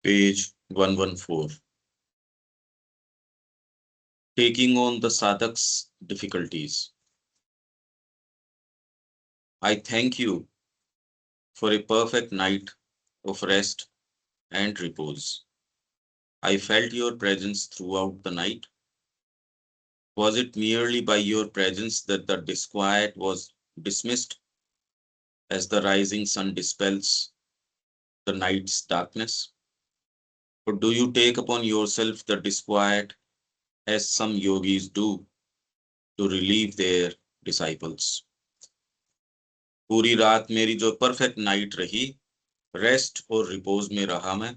Page 114. Taking on the sadhak's difficulties. I thank you for a perfect night of rest and repose. I felt your presence throughout the night. Was it merely by your presence that the disquiet was dismissed as the rising sun dispels the night's darkness? Or do you take upon yourself the disquiet as some yogis do to relieve their disciples? पूरी रात मेरी जो perfect night रही, rest और repose में रहा मैं,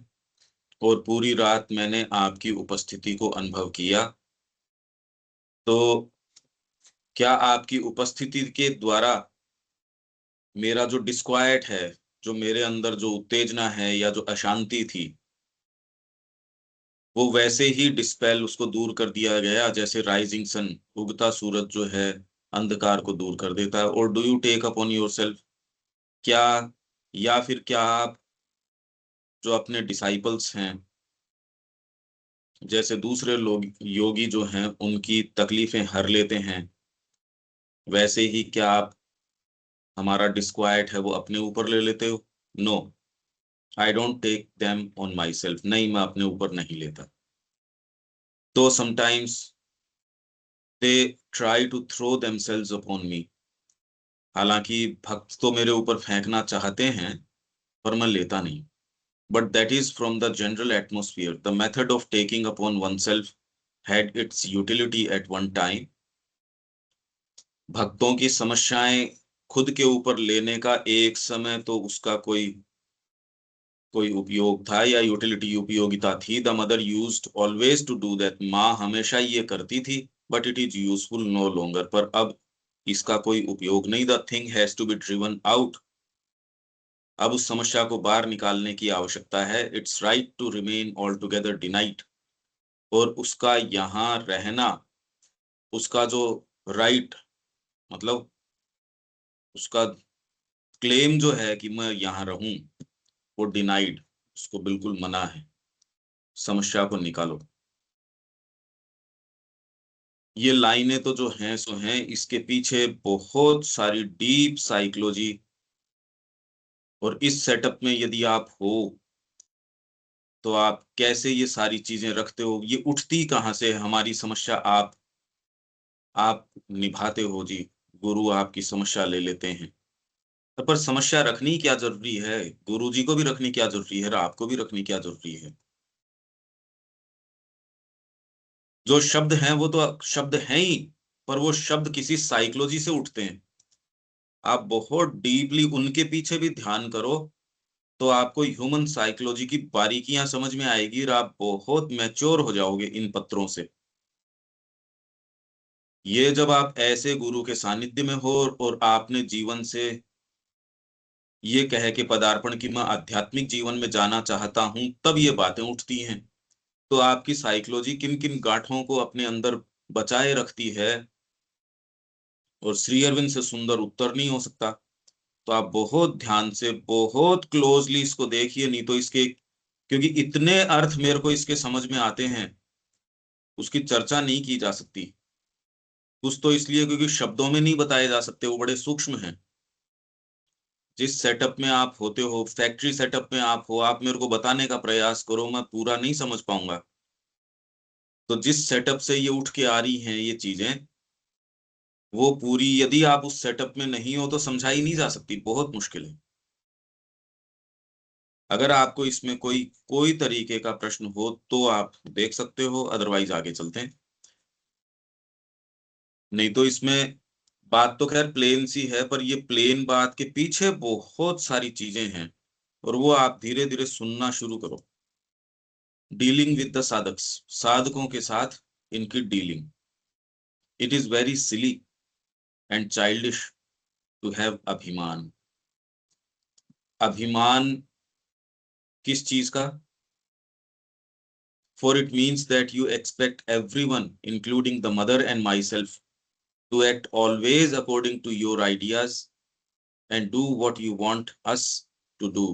और पूरी रात मैंने आपकी उपस्थिति को अनुभव किया। तो क्या आपकी उपस्थिति के द्वारा मेरा जो डिस्क्वाइट है, जो मेरे अंदर जो उत्तेजना है या जो अशांति थी, वो वैसे ही डिस्पेल, उसको दूर कर दिया गया जैसे राइजिंग सन, उगता सूरज जो है अंधकार को दूर कर देता है? और do you take upon yourself, क्या या फिर क्या आप जो अपने डिसाइपल्स हैं, जैसे दूसरे लोग योगी जो हैं उनकी तकलीफें हर लेते हैं, वैसे ही क्या आप हमारा डिस्क्वाइट है वो अपने ऊपर ले लेते हो? No, I don't take them on myself. नहीं, मैं अपने ऊपर नहीं लेता। तो sometimes they try to throw themselves upon me. हालांकि भक्त तो मेरे ऊपर फेंकना चाहते हैं, पर मैं लेता नहीं। But that is from the general atmosphere. The method of taking upon one self had its utility at one time. भक्तों की समस्याएं खुद के ऊपर लेने का एक समय तो उसका कोई कोई उपयोग था या यूटिलिटी, उपयोगिता थी। The mother used always to do that. माँ हमेशा ये करती थी। But it is useful no longer. पर अब इसका कोई उपयोग नहीं। The thing has to be driven out. अब उस समस्या को बाहर निकालने की आवश्यकता है। It's right to remain all together denied. और उसका यहाँ रहना, उसका जो राइट, मतलब उसका क्लेम जो है कि मैं यहाँ रहूं, वो डिनाइड, उसको बिल्कुल मना है। समस्या को निकालो। ये लाइनें तो जो हैं सो हैं, इसके पीछे बहुत सारी डीप साइकोलॉजी, और इस सेटअप में यदि आप हो तो आप कैसे ये सारी चीजें रखते हो, ये उठती कहाँ से हमारी समस्या? आप निभाते हो जी, गुरु आपकी समस्या ले लेते हैं। पर समस्या रखनी क्या जरूरी है? गुरु जी को भी रखनी क्या जरूरी है और आपको भी रखनी क्या जरूरी है? जो शब्द हैं वो तो शब्द हैं ही, पर वो शब्द किसी साइकोलॉजी से उठते हैं। आप बहुत डीपली उनके पीछे भी ध्यान करो तो आपको ह्यूमन साइकोलॉजी की बारीकियां समझ में आएगी, और आप बहुत मैच्योर हो जाओगे इन पत्रों से। ये जब आप ऐसे गुरु के सानिध्य में हो और आपने जीवन से ये कहे कि पदार्पण की मैं आध्यात्मिक जीवन में जाना चाहता हूं, तब ये बातें उठती हैं। तो आपकी साइकोलॉजी किन किन गांठों को अपने अंदर बचाए रखती है, और श्री अरविंद से सुंदर उत्तर नहीं हो सकता। तो आप बहुत ध्यान से, बहुत क्लोजली इसको देखिए, नहीं तो इसके, क्योंकि इतने अर्थ मेरे को इसके समझ में आते हैं, उसकी चर्चा नहीं की जा सकती। कुछ तो इसलिए क्योंकि शब्दों में नहीं बताए जा सकते, वो बड़े सूक्ष्म हैं। जिस सेटअप में आप होते हो, फैक्ट्री सेटअप में आप हो, आप मेरे को बताने का प्रयास करो, मैं पूरा नहीं समझ पाऊंगा। तो जिस सेटअप से ये उठ के आ रही हैं ये चीजें, वो पूरी यदि आप उस सेटअप में नहीं हो तो समझाई नहीं जा सकती, बहुत मुश्किल है। अगर आपको इसमें कोई कोई तरीके का प्रश्न हो तो आप देख सकते हो, अदरवाइज आगे चलते हैं। नहीं तो इसमें बात तो खैर प्लेन सी है, पर ये प्लेन बात के पीछे बहुत सारी चीजें हैं, और वो आप धीरे धीरे सुनना शुरू करो। डीलिंग विद द साधक्स, साधकों के साथ इनकी dealing. It is very silly and childish to have अभिमान। अभिमान किस चीज का? For it means that you expect everyone including the mother and myself to act always according to your ideas and do what you want us to do,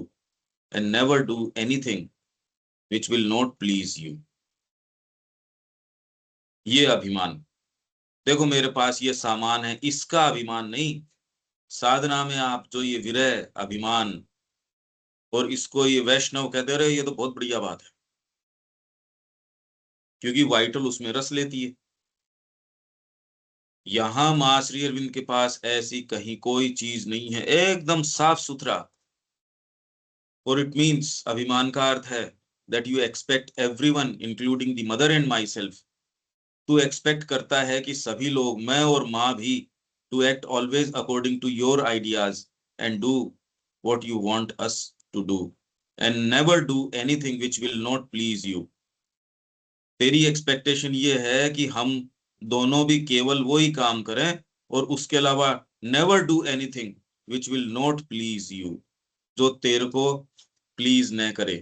and never do anything which will not please you. ये अभिमान, देखो मेरे पास ये सामान है, इसका अभिमान नहीं। साधना में आप जो ये विरह, अभिमान, और इसको ये वैष्णव कहते रहे, ये तो बहुत बढ़िया बात है, क्योंकि वाइटल उसमें रस लेती है। यहां मां श्री अरविंद के पास ऐसी कहीं कोई चीज नहीं है, एकदम साफ सुथरा। और इट मीन्स, अभिमान का अर्थ है that you expect everyone including the mother and myself, तू एक्सपेक्ट करता है कि सभी लोग, मैं और माँ भी, to act always according to your ideas and do what you want us to do and never do anything which will not please you. तेरी एक्सपेक्टेशन ये है कि हम दोनों भी केवल वो ही काम करें और उसके अलावा never do anything which will not please you, जो तेरे को प्लीज न करे।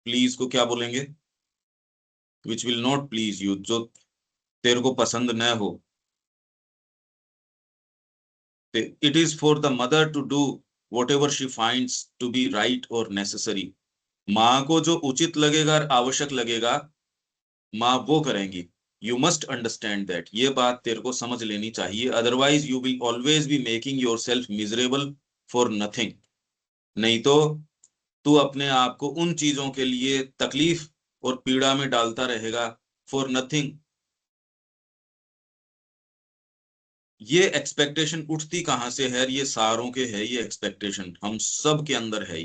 प्लीज को क्या बोलेंगे? विच विल नॉट प्लीज यू, जो तेरे को पसंद न हो। It is for the mother to do whatever she finds to be right or necessary. माँ को जो उचित लगेगा और आवश्यक लगेगा, माँ वो करेंगी। यू मस्ट अंडरस्टैंड दैट, ये बात तेरे को समझ लेनी चाहिए, otherwise you will always be making your self miserable for nothing. नहीं तो तू अपने आप को उन चीजों के लिए तकलीफ और पीड़ा में डालता रहेगा, फॉर नथिंग। ये एक्सपेक्टेशन उठती कहां से है? ये सारों के है, ये एक्सपेक्टेशन हम सब के अंदर है।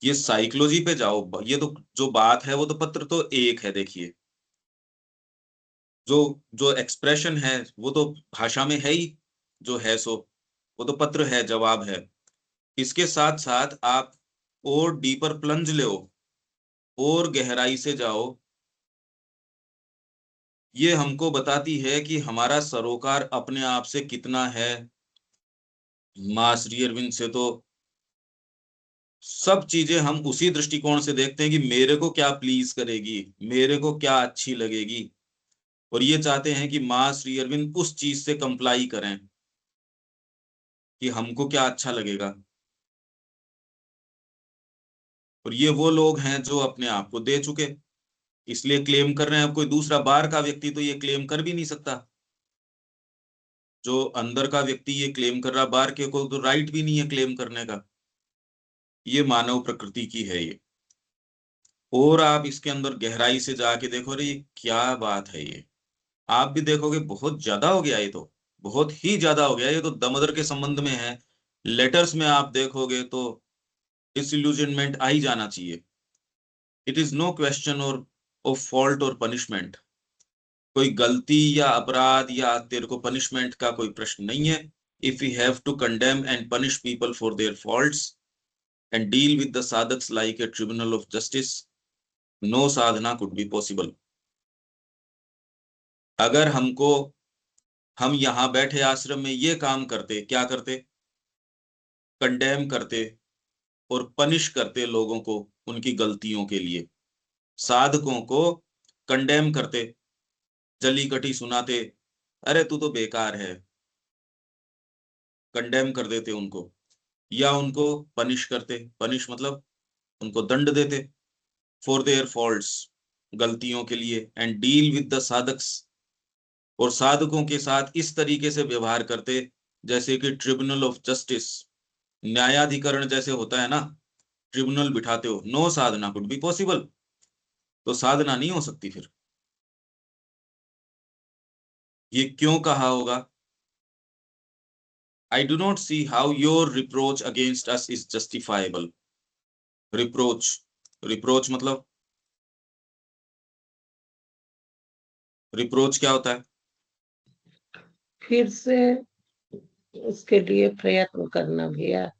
ये साइकोलॉजी पे जाओ, ये तो जो बात है वो तो पत्र तो एक है, देखिए जो जो एक्सप्रेशन है वो तो भाषा में है ही, जो है सो वो तो पत्र है, जवाब है। इसके साथ साथ आप और डीपर प्लंज लो, और गहराई से जाओ, ये हमको बताती है कि हमारा सरोकार अपने आप से कितना है। माँ श्री अरविंद से तो सब चीजें हम उसी दृष्टिकोण से देखते हैं कि मेरे को क्या प्लीज करेगी, मेरे को क्या अच्छी लगेगी, और ये चाहते हैं कि माँ श्री अरविंद उस चीज से कंप्लाई करें कि हमको क्या अच्छा लगेगा। और ये वो लोग हैं जो अपने आप को दे चुके, इसलिए क्लेम कर रहे हैं। अब कोई दूसरा बाहर का व्यक्ति तो ये क्लेम कर भी नहीं सकता। जो अंदर का व्यक्ति ये क्लेम कर रहा, बाहर के को तो राइट भी नहीं है क्लेम करने का। ये मानव प्रकृति की है ये। और आप इसके अंदर गहराई से जाके देखो, रे ये क्या बात है, ये आप भी देखोगे बहुत ज्यादा हो गया, ये तो बहुत ही ज्यादा हो गया। ये तो दमोदर के संबंध में है, लेटर्स में आप देखोगे तो डिसइल्यूजनमेंट आ ही जाना चाहिए। इट इज नो क्वेश्चन और ऑफ फॉल्ट और पनिशमेंट, कोई गलती या अपराध या तेरे को पनिशमेंट का कोई प्रश्न नहीं है। If you have to condemn and punish people for their faults and deal with the sadhaks like a tribunal of justice, no sadhana could be possible. अगर हम यहाँ बैठे आश्रम में ये काम करते, क्या करते? कंडेम करते और पनिश करते लोगों को उनकी गलतियों के लिए, साधकों को कंडेम करते, जली कटी सुनाते, अरे तू तो बेकार है, कंडेम कर देते उनको। या उनको पनिश करते, पनिश मतलब उनको दंड देते, फॉर देयर फॉल्ट्स, गलतियों के लिए, एंड डील विद द साधक्स, और साधकों के साथ इस तरीके से व्यवहार करते जैसे कि ट्रिब्यूनल ऑफ जस्टिस, न्यायाधिकरण जैसे होता है ना, ट्रिब्यूनल बिठाते हो। No sadhana could be possible, तो साधना नहीं हो सकती फिर। ये क्यों कहा होगा? I do not see how your reproach against us is justifiable. Reproach, reproach मतलब, रिप्रोच क्या होता है? फिर से उसके लिए प्रयत्न करना भैया।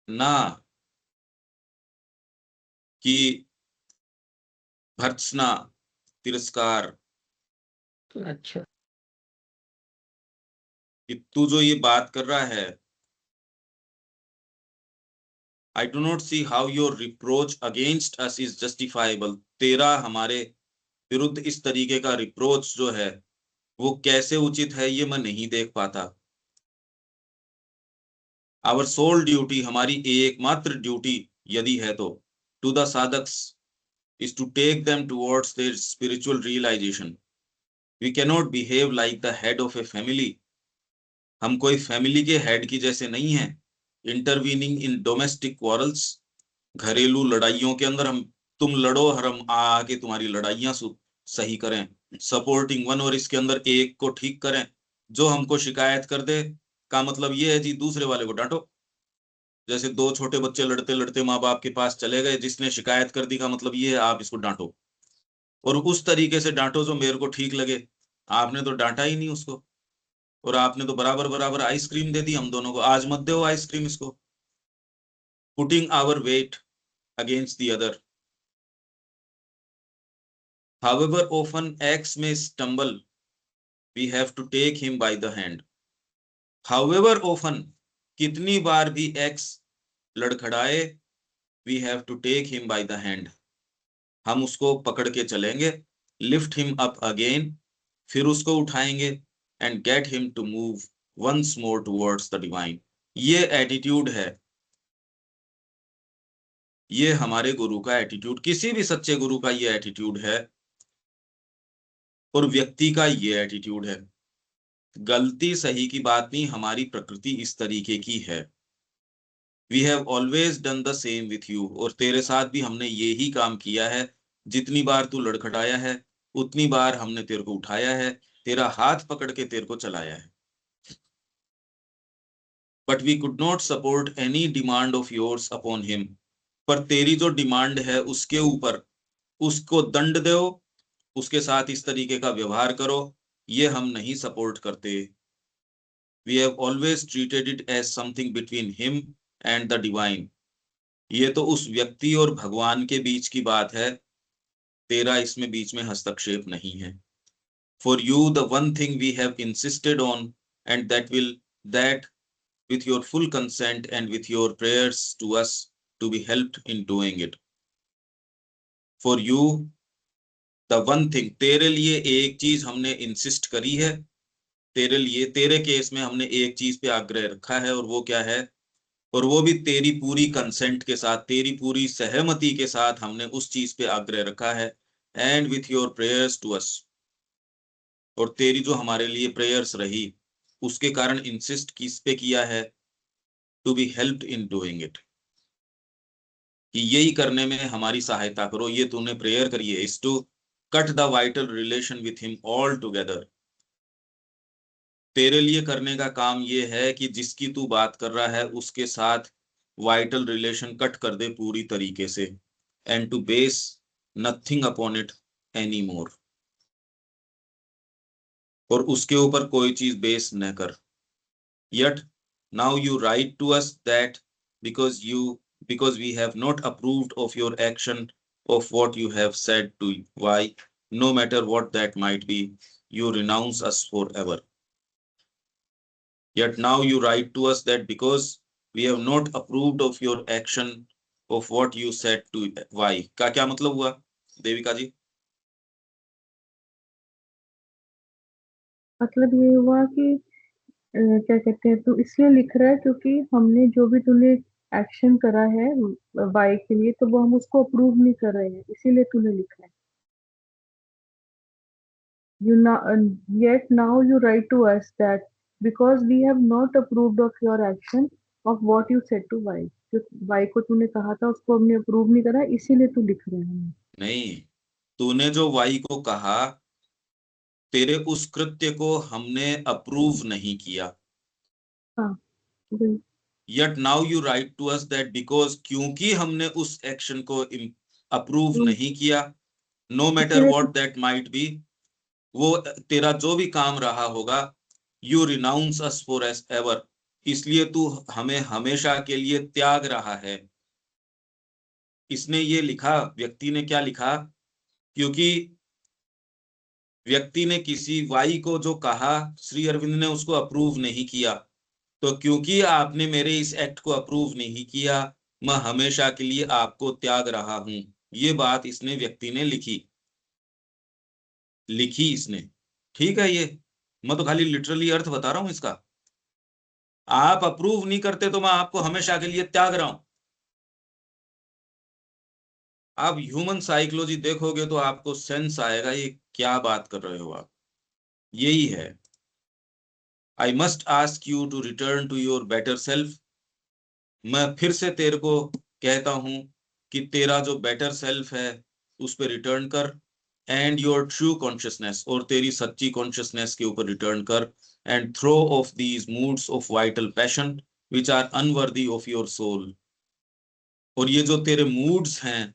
ना कि भर्त्सना, तिरस्कार, अच्छा, कि तू जो ये बात कर रहा है, I do not see how your reproach against us is justifiable. तेरा हमारे विरुद्ध इस तरीके का रिप्रोच जो है वो कैसे उचित है, ये मैं नहीं देख पाता। आवर सोल ड्यूटी, हमारी एकमात्र ड्यूटी यदि है तो, to the sadhaks is to take them towards their spiritual realization. We cannot behave like the head of a family. हम कोई फैमिली के हेड की जैसे नहीं है. इंटरवीनिंग इन डोमेस्टिक क्वारल्स, घरेलू लड़ाइयों के अंदर हम, तुम लड़ो और हम आके तुम्हारी लड़ाइयां सही करें. सपोर्टिंग वन, और इसके अंदर एक को ठीक करें. जो हमको शिकायत कर दे का मतलब ये है जी दूसरे वाले को डांटो. जैसे दो छोटे बच्चे लड़ते लड़ते माँ बाप के पास चले गए, जिसने शिकायत कर दी का मतलब ये है आप इसको डांटो, और उस तरीके से डांटो जो मेरे को ठीक लगे. आपने तो डांटा ही नहीं उसको, और आपने तो बराबर बराबर आइसक्रीम दे दी हम दोनों को. आज मत दो आइसक्रीम इसको. Putting our weight against the other. However often X may stumble, we have to take him by the hand. However often, कितनी बार भी X लड़खड़ाए, we have to take him by the hand. हम उसको पकड़ के चलेंगे. Lift him up again, फिर उसको उठाएंगे. And get him to move once more towards the divine. ये एटीट्यूड है, ये हमारे गुरु का एटीट्यूड, किसी भी सच्चे गुरु का ये एटीट्यूड है, और व्यक्ति का ये एटीट्यूड है. गलती सही की बात नहीं, हमारी प्रकृति इस तरीके की है. We have always done the same with you, और तेरे साथ भी हमने ये ही काम किया है. जितनी बार तू लड़खड़ाया है उतनी बार हमने तेरे को उठाया है, तेरा हाथ पकड़ के तेरे को चलाया है. But we could not support any demand of yours upon him. पर तेरी जो डिमांड है उसके ऊपर उसको दंड दो, उसके साथ इस तरीके का व्यवहार करो, ये हम नहीं सपोर्ट करते. We have always treated it as something between him and the divine. ये तो उस व्यक्ति और भगवान के बीच की बात है, तेरा इसमें बीच में हस्तक्षेप नहीं है. For you the one thing we have insisted on, and that with your full consent and with your prayers to us to be helped in doing it. For you the one thing, तेरे लिए एक चीज हमने insist करी है, तेरे लिए, तेरे केस में हमने एक चीज पे आग्रह रखा है, और वो क्या है, और वो भी तेरी पूरी कंसेंट के साथ, तेरी पूरी सहमति के साथ हमने उस चीज पे आग्रह रखा है. And with your prayers to us, और तेरी जो हमारे लिए प्रेयर्स रही उसके कारण इंसिस्ट किस पे किया है, to be helped in doing it, कि यही करने में हमारी सहायता करो. ये तूने प्रेयर करी है, is to cut the vital relation with him altogether. तेरे लिए करने का काम ये है कि जिसकी तू बात कर रहा है उसके साथ वाइटल रिलेशन कट कर दे पूरी तरीके से. And to base nothing upon it any more, और उसके ऊपर कोई चीज बेस न कर. Yet now you write to us that because we have not approved of your action of what you have said to why, no matter what that might be, you renounce us forever. Yet now you write to us that because we have not approved of your action of what you said to why. का क्या मतलब हुआ देविका जी? मतलब ये हुआ कि क्या कहते हैं, तू इसलिए लिख रहा है क्योंकि हमने जो भी तूने एक्शन करा है वाई के लिए, तो वो हम उसको अप्रूव नहीं कर रहे हैं, इसीलिए तूने लिखा है. You now, yet now you write to us that because we have not approved of your action of what you said to Y. जो Y को तूने कहा था उसको हमने अप्रूव नहीं करा, इसीलिए तू लिख रहे हैं. नहीं, तूने जो वाई को कहा, तेरे उस कृत्य को हमने अप्रूव नहीं किया. हाँ, वही. Yet now you write to us that because, क्योंकि हमने उस एक्शन को अप्रूव तो नहीं किया, no matter इसीलिए what that might be, वो तेरा जो भी काम रहा होगा, you renounce us for as ever, इसलिए तू हमें हमेशा के लिए त्याग रहा है. इसने ये लिखा, व्यक्ति ने क्या लिखा, क्योंकि व्यक्ति ने किसी वाई को जो कहा, श्री अरविंद ने उसको अप्रूव नहीं किया, तो क्योंकि आपने मेरे इस एक्ट को अप्रूव नहीं किया, मैं हमेशा के लिए आपको त्याग रहा हूं. ये बात इसने, व्यक्ति ने लिखी इसने. ठीक है, ये मैं तो खाली लिटरली अर्थ बता रहा हूं इसका. आप अप्रूव नहीं करते तो मैं आपको हमेशा के लिए त्याग रहा हूं. आप ह्यूमन साइकोलॉजी देखोगे तो आपको सेंस आएगा ये क्या बात कर रहे हो आप। यही है, I must ask you to return to your better self. मैं फिर से तेरे को कहता हूं कि तेरा जो बेटर सेल्फ है उस पर रिटर्न कर, एंड योर ट्रू कॉन्शियसनेस, और तेरी सच्ची कॉन्शियसनेस के ऊपर रिटर्न कर, and throw off these moods of vital passion which are unworthy of your soul. और ये जो तेरे मूड्स हैं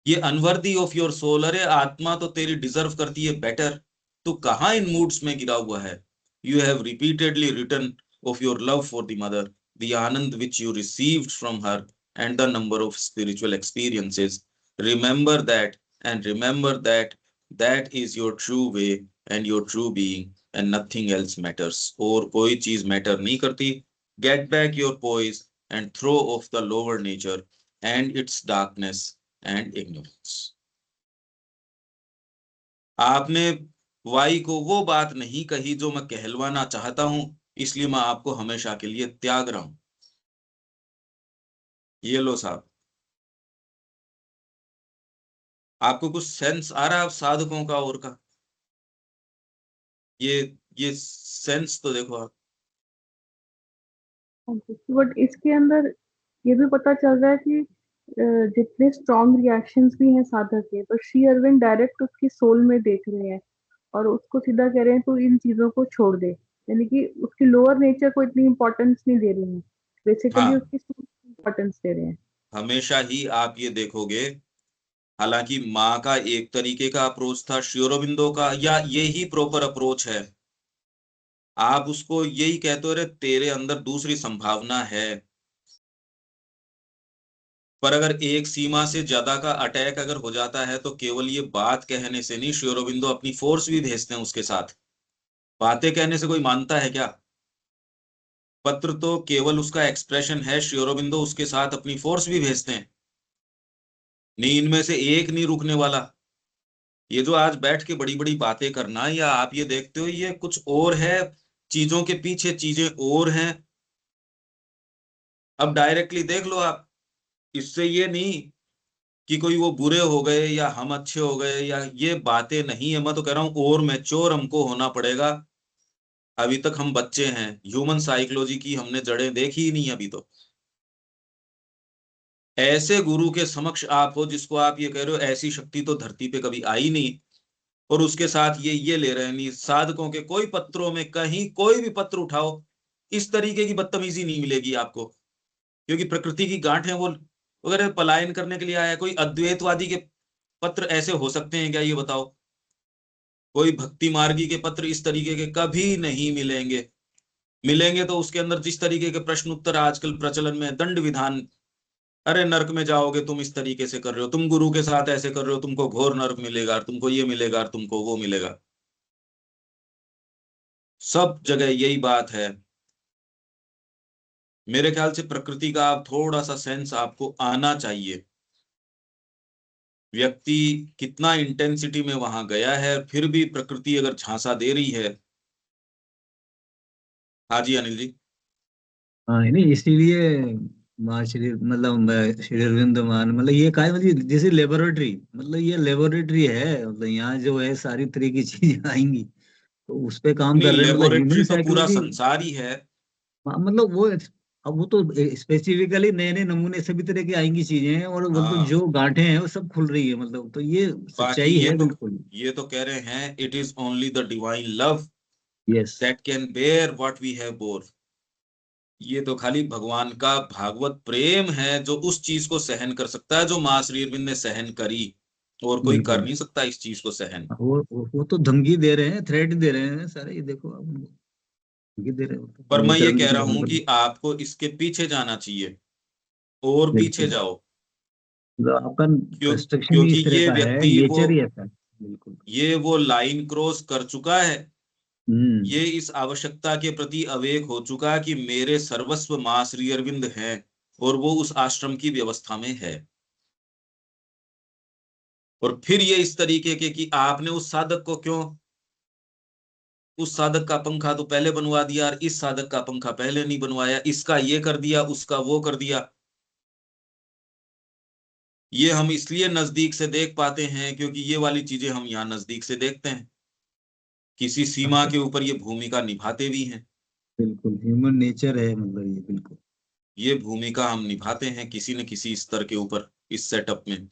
ये अनवर्दी ऑफ योर सोल, अरे आत्मा तो तेरी डिजर्व करती है बेटर, तू कहाँ इन मूड्स में गिरा हुआ है। You have repeatedly written of your love for the Mother, the ananda which you received from her, and the number of spiritual experiences. Remember that, and remember that that is your true way and your true being, and nothing else matters. और कोई चीज matter नहीं करती। Get back your poise and throw off the lower nature and its darkness and ignorance. आपने Y को वो बात नहीं कही जो मैं कहलवाना चाहता हूं, इसलिए मैं आपको हमेशा के लिए त्याग रहा हूं। ये लो साहब, आपको कुछ सेंस आ रहा है आप साधकों का और का? ये ये सेंस तो देखो आप। बट इसके अंदर ये भी पता चल रहा है कि जितने स्ट्रॉन्ग रिएक्शंस भी हैं साधक के, तो श्री अरविंद डायरेक्ट उसकी सोल में देख रहे हैं और उसको सीधा कह रहे हैं तो इन चीजों को छोड़ दे, यानी कि उसकी लोअर नेचर को इतनी इंपॉर्टेंस नहीं दे रहे हैं, बेसिकली हाँ, उसकी सोल को इंपॉर्टेंस दे रहे हैं। हमेशा ही आप ये देखोगे, हालांकि माँ का एक तरीके का अप्रोच था, श्री अरबिंदो का या यही प्रॉपर अप्रोच है। आप उसको यही कहते हो, रे तेरे अंदर दूसरी संभावना है। पर अगर एक सीमा से ज्यादा का अटैक अगर हो जाता है तो केवल ये बात कहने से नहीं, श्री अरबिंदो अपनी फोर्स भी भेजते हैं उसके साथ। बातें कहने से कोई मानता है क्या? पत्र तो केवल उसका एक्सप्रेशन है, श्री अरबिंदो उसके साथ अपनी फोर्स भी भेजते हैं। नहीं, इनमें से एक नहीं रुकने वाला। ये जो आज बैठ के बड़ी बड़ी बातें करना, या आप ये देखते हो ये कुछ और है, चीजों के पीछे चीजें और हैं। अब डायरेक्टली देख लो आप, इससे ये नहीं कि कोई वो बुरे हो गए या हम अच्छे हो गए, या ये बातें नहीं है। मैं तो कह रहा हूं और मैच्योर हमको होना पड़ेगा। अभी तक हम बच्चे हैं, ह्यूमन साइकोलॉजी की हमने जड़ें देखी ही नहीं अभी तो। ऐसे गुरु के समक्ष आप हो जिसको आप ये कह रहे हो ऐसी शक्ति तो धरती पे कभी आई नहीं, और उसके साथ ये ले रहे हैं। नहीं, साधकों के कोई पत्रों में कहीं कोई भी पत्र उठाओ, इस तरीके की बदतमीजी नहीं मिलेगी आपको। क्योंकि प्रकृति की गांठ है वो, अगर पलायन करने के लिए आया। कोई अद्वैतवादी के पत्र ऐसे हो सकते हैं क्या, ये बताओ? कोई भक्ति मार्गी के पत्र इस तरीके के कभी नहीं मिलेंगे। मिलेंगे तो उसके अंदर जिस तरीके के प्रश्न उत्तर आजकल प्रचलन में, दंड विधान, अरे नरक में जाओगे तुम, इस तरीके से कर रहे हो तुम, गुरु के साथ ऐसे कर रहे हो, तुमको घोर नरक मिलेगा, तुमको ये मिलेगा, तुमको वो मिलेगा। सब जगह यही बात है। मेरे ख्याल से प्रकृति का आप थोड़ा सा सेंस आपको आना चाहिए। व्यक्ति कितना इंटेंसिटी में वहां गया है, फिर भी प्रकृति अगर झांसा दे रही है। हाँ जी अनिल जी। हाँ नहीं, इसीलिए माँ श्री मतलब श्री अरविंद मान मतलब ये कहा है, मतलब जैसे लेबोरेटरी, मतलब ये लेबोरेटरी है, मतलब यहाँ जो है सारी तरह की चीजें आएंगी तो उस पे काम नहीं, कर रहे हैं, मतलब ह्यूमन लेबोरेटरी तो पूरा साइकोलॉजी। संसार ही है। हाँ, मतलब वो अब वो तो स्पेसिफिकली नए नए नमूने सभी तरह की आएंगी चीजें हैं, और मतलब हाँ, जो गांठें हैं वो सब खुल रही है, मतलब तो ये बाकी सच्चाई है बिल्कुल। ये तो कह रहे हैं, it is only the divine love yes. That can bear what we have bore. ये तो खाली भगवान का भागवत प्रेम है जो उस चीज को सहन कर सकता है जो माँ श्री अरविंद ने सहन करी, और कोई कर बिल्कुल। नहीं सकता इस चीज को सहन। वो तो धमकी दे रहे हैं, थ्रेट दे रहे हैं सारे, ये देखो आप उनको धमकी दे रहे हो तो पर मैं ये नेचर कह रहा में हूं कि आपको इसके पीछे जाना चाहिए, और पीछे बिल्कुल। जाओ। तो आपका कंस्ट्रक्शन ही क्योंकि इस तरह ये का है, व्यक्ति वो नेचर ही ऐसा है। बिल्कुल। ये वो लाइन क्रॉस कर चुका है। हम्म। ये इस आवश्यकता के प्रति अवेक हो चुका कि मेरे सर्वस्व माँ श्री अरविंद हैं, और वो उस आश्रम की व्यवस्था में है। और फिर ये इस तरीके के कि आपने उस साधक को क्यों, उस साधक का पंखा तो पहले बनवा दिया और इस साधक का पंखा पहले नहीं बनवाया, इसका ये कर दिया उसका वो कर दिया। ये हम इसलिए नजदीक से देख पाते हैं क्योंकि ये वाली चीजें हम यहाँ नजदीक से देखते हैं, किसी सीमा के ऊपर ये भूमिका निभाते भी हैं। बिल्कुल ह्यूमन नेचर है, मतलब ये बिल्कुल। ये भूमिका हम निभाते हैं किसी न किसी स्तर के ऊपर इस सेटअप में,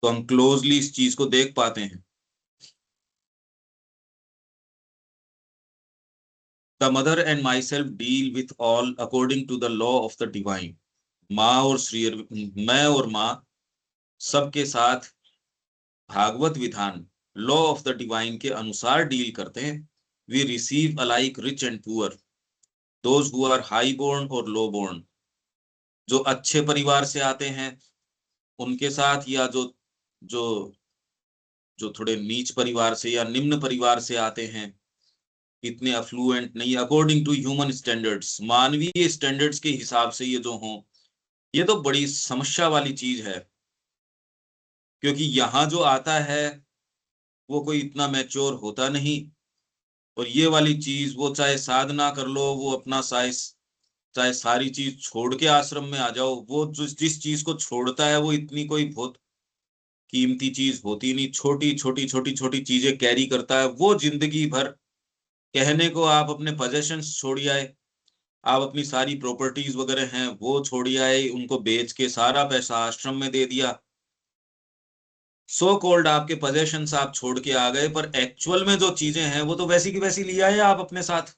तो हम क्लोजली इस चीज को देख पाते हैं। The mother and myself deal with all according to the law of the divine. माँ और मैं और माँ सबके साथ भागवत विधान लॉ ऑफ द डिवाइन के अनुसार डील करते हैं। We receive alike rich and poor, those who are high born और लो बोर्न। जो अच्छे परिवार से आते हैं उनके साथ, या जो जो जो थोड़े नीच परिवार से या निम्न परिवार से आते हैं, इतने अफ्लुएंट नहीं, अकॉर्डिंग टू ह्यूमन स्टैंडर्ड्स, मानवीय स्टैंडर्ड्स के हिसाब से ये जो हों, ये तो बड़ी समस्या वाली चीज है। क्योंकि यहाँ जो आता है वो कोई इतना मैच्योर होता नहीं, और ये वाली चीज वो चाहे साधना कर लो, वो अपना चाहे सारी चीज छोड़ के आश्रम में आ जाओ, वो जिस चीज को छोड़ता है वो इतनी कोई बहुत कीमती चीज होती नहीं, छोटी छोटी छोटी छोटी चीजें कैरी करता है वो जिंदगी भर। कहने को आप अपने पोजेशंस छोड़ी आए, आप अपनी सारी प्रॉपर्टीज वगैरह हैं वो छोड़ी आए, उनको बेच के सारा पैसा आश्रम में दे दिया, सो कॉल्ड आपके पोजेशंस आप छोड़ के आ गए, पर एक्चुअल में जो चीजें हैं वो तो वैसी की वैसी ले आए आप अपने साथ।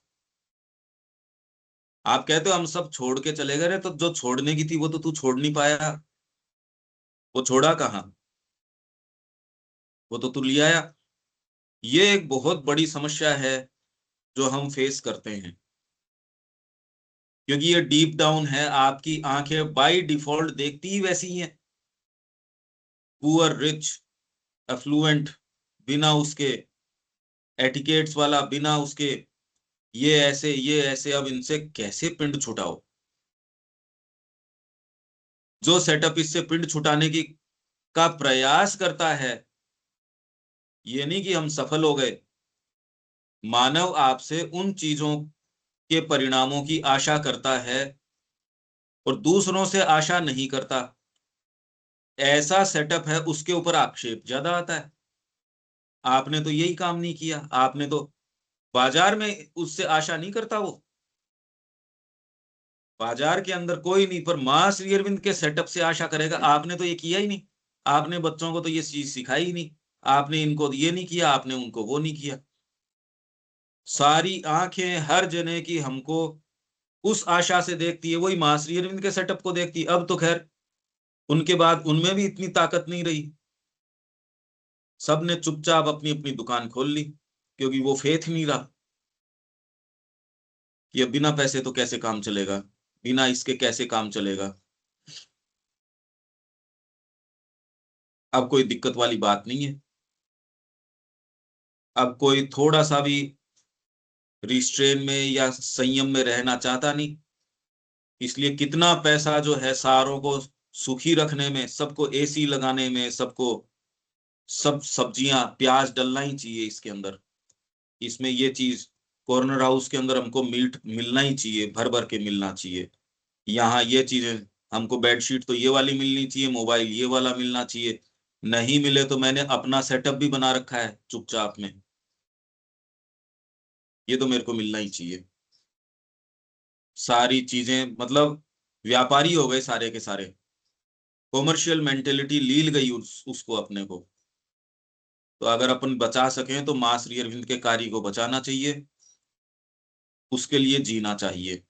आप कहते हो हम सब छोड़ के चले गए, तो जो छोड़ने की थी वो तो तू छोड़ नहीं पाया, वो छोड़ा कहाँ, वो तो तू ले आया। ये एक बहुत बड़ी समस्या है जो हम फेस करते हैं, क्योंकि ये डीप डाउन है, आपकी आंखें बाय डिफॉल्ट देखती ही वैसी ही हैं, पुअर रिच अफ्लुएंट, बिना उसके एटिकेट्स वाला, बिना उसके ये ऐसे, अब इनसे कैसे पिंड छुटाओ। जो सेटअप इससे पिंड छुटाने की का प्रयास करता है, ये नहीं कि हम सफल हो गए, मानव आपसे उन चीजों के परिणामों की आशा करता है और दूसरों से आशा नहीं करता। ऐसा सेटअप है उसके ऊपर आक्षेप ज्यादा आता है, आपने तो यही काम नहीं किया, आपने तो, बाजार में उससे आशा नहीं करता वो, बाजार के अंदर कोई नहीं, पर मां श्री अरविंद के सेटअप से आशा करेगा आपने तो ये किया ही नहीं, आपने बच्चों को तो ये चीज सिखाई ही नहीं, आपने इनको ये नहीं किया, आपने उनको वो नहीं किया। सारी आंखें हर जने की हमको उस आशा से देखती है, वही मां श्री अरविंद के सेटअप को देखती है। अब तो खैर उनके बाद उनमें भी इतनी ताकत नहीं रही, सबने चुपचाप अपनी अपनी दुकान खोल ली, क्योंकि वो फेथ नहीं रहा कि अब बिना पैसे तो कैसे काम चलेगा, बिना इसके कैसे काम चलेगा। अब कोई दिक्कत वाली बात नहीं है, अब कोई थोड़ा सा भी रिस्ट्रेन में या संयम में रहना चाहता नहीं, इसलिए कितना पैसा जो है सारों को सुखी रखने में, सबको एसी लगाने में, सबको सब सब्जियां प्याज डलना ही चाहिए इसके अंदर, इसमें ये चीज कॉर्नर हाउस के अंदर हमको मीट मिलना ही चाहिए, भर भर के मिलना चाहिए। यहाँ ये चीजें हमको, बेडशीट तो ये वाली मिलनी चाहिए, मोबाइल ये वाला मिलना चाहिए, नहीं मिले तो मैंने अपना सेटअप भी बना रखा है चुपचाप में, ये तो मेरे को मिलना ही चाहिए। सारी चीजें मतलब व्यापारी हो गए सारे के सारे, कॉमर्शियल मेंटेलिटी लील गई उसको अपने को। तो अगर अपन बचा सकें तो मां श्री अरविंद के कार्य को बचाना चाहिए, उसके लिए जीना चाहिए,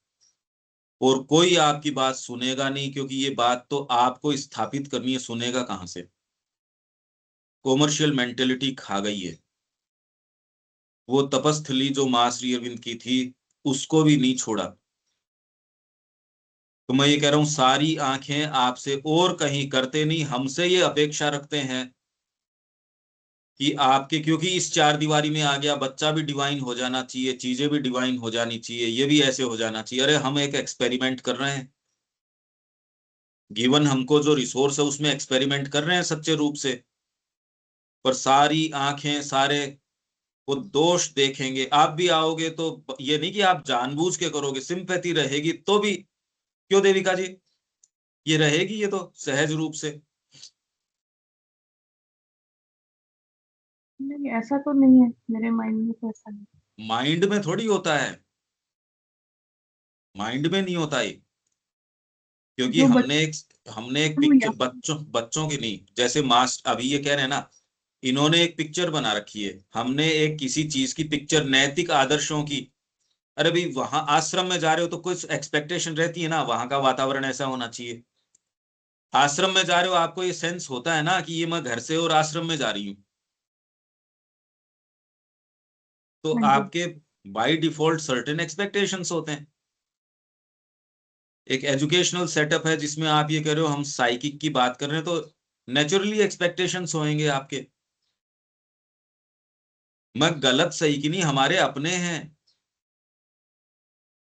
और कोई आपकी बात सुनेगा नहीं, क्योंकि ये बात तो आपको स्थापित करनी है, सुनेगा कहां से। कॉमर्शियल मेंटेलिटी खा गई है, वो तपस्थली जो मां श्री अरविंद की थी उसको भी नहीं छोड़ा। तो मैं ये कह रहा हूं, सारी आंखें आपसे और कहीं करते नहीं, हमसे ये अपेक्षा रखते हैं कि आपके, क्योंकि इस चार दीवारी में आ गया, बच्चा भी डिवाइन हो जाना चाहिए, चीजें भी डिवाइन हो जानी चाहिए, ये भी ऐसे हो जाना चाहिए। अरे हम एक एक्सपेरिमेंट कर रहे हैं, गिवन हमको जो रिसोर्स है उसमें एक्सपेरिमेंट कर रहे हैं सच्चे रूप से, पर सारी आंखें सारे वो दोष देखेंगे। आप भी आओगे तो ये नहीं कि आप जानबूझ के करोगे, सिंपैथी रहेगी तो भी। क्यों देविका जी? ये रहेगी, ये तो सहज रूप से। नहीं, ऐसा तो नहीं है मेरे माइंड में, तो ऐसा नहीं। माइंड में थोड़ी होता है, माइंड में नहीं होता है, क्योंकि जो हमने एक वो पिक्चर, या बच्चों की नहीं, जैसे मास्ट अभी ये कह रहे हैं ना, इन्होंने एक पिक्चर बना रखी है, हमने एक किसी चीज की पिक्चर, नैतिक आदर्शों की। अरे भाई, वहां आश्रम में जा रहे हो तो कुछ एक्सपेक्टेशन रहती है ना, वहां का वातावरण ऐसा होना चाहिए। आश्रम में जा रहे हो, आपको ये सेंस होता है ना कि ये मैं घर से और आश्रम में जा रही हूँ, तो हाँ जी। आपके बाय डिफॉल्ट सर्टेन एक्सपेक्टेशंस होते हैं। एक एजुकेशनल सेटअप है जिसमें आप ये कह रहे हो, हम साइकिक की बात कर रहे हैं, तो नेचुरली एक्सपेक्टेशंस होंगे आपके। मैं गलत सही की नहीं, हमारे अपने हैं,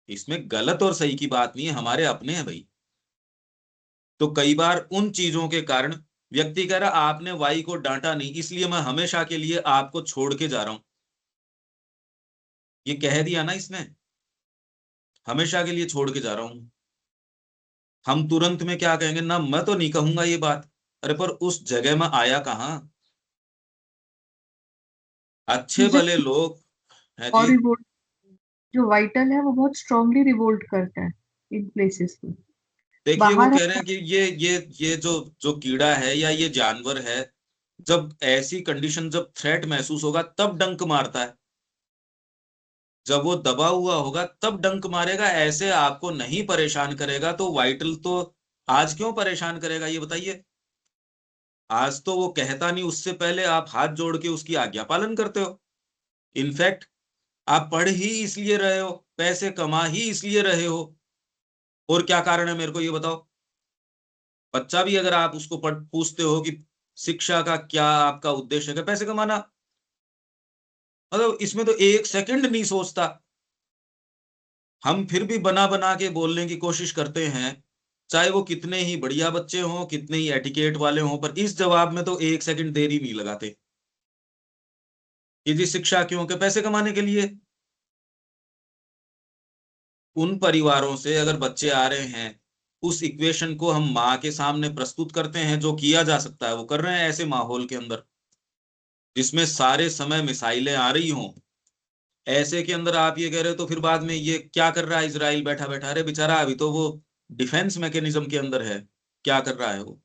इसमें गलत और सही की बात नहीं है, हमारे अपने हैं भाई। तो कई बार उन चीजों के कारण व्यक्ति कह रहा, आपने वाई को डांटा नहीं, इसलिए मैं हमेशा के लिए आपको छोड़ के जा रहा हूं। ये कह दिया ना इसने, हमेशा के लिए छोड़ के जा रहा हूं। हम तुरंत में क्या कहेंगे ना, मैं तो नहीं कहूंगा ये बात। अरे पर उस जगह में आया कहाँ, अच्छे चीजें भले लोग हैं और जी। रिवोल्ट, जो वाइटल है वो बहुत स्ट्रांगली रिवोल्ट करता है इन प्लेसेस में। देखिए वो बाहर कह रहे है। हैं कि ये जो जो कीड़ा है या ये जानवर है, जब ऐसी कंडीशन, जब थ्रेट महसूस होगा तब डंक मारता है, जब वो दबा हुआ होगा तब डंक मारेगा, ऐसे आपको नहीं परेशान करेगा। तो वाइटल तो आज क्यों परेशान करेगा ये बताइए। आज तो वो कहता नहीं, उससे पहले आप हाथ जोड़ के उसकी आज्ञा पालन करते हो। इनफैक्ट आप पढ़ ही इसलिए रहे हो, पैसे कमा ही इसलिए रहे हो, और क्या कारण है मेरे को ये बताओ। बच्चा भी अगर आप उसको पूछते हो कि शिक्षा का क्या आपका उद्देश्य है, पैसे कमाना, मतलब इसमें तो एक सेकंड नहीं सोचता। हम फिर भी बना बना के बोलने की कोशिश करते हैं, चाहे वो कितने ही बढ़िया बच्चे हों, कितने ही एटिकेट वाले हों, पर इस जवाब में तो एक सेकंड देरी नहीं लगाते। ये जी शिक्षा क्यों, के पैसे कमाने के लिए। उन परिवारों से अगर बच्चे आ रहे हैं, उस इक्वेशन को हम माँ के सामने प्रस्तुत करते हैं, जो किया जा सकता है वो कर रहे हैं, ऐसे माहौल के अंदर जिसमें सारे समय मिसाइलें आ रही हों, ऐसे के अंदर आप ये कह रहे हो, तो फिर बाद में ये क्या कर रहा है इजराइल बैठा बैठा, अरे बेचारा अभी तो वो डिफेंस मैकेनिज्म के अंदर है, क्या कर रहा है वो।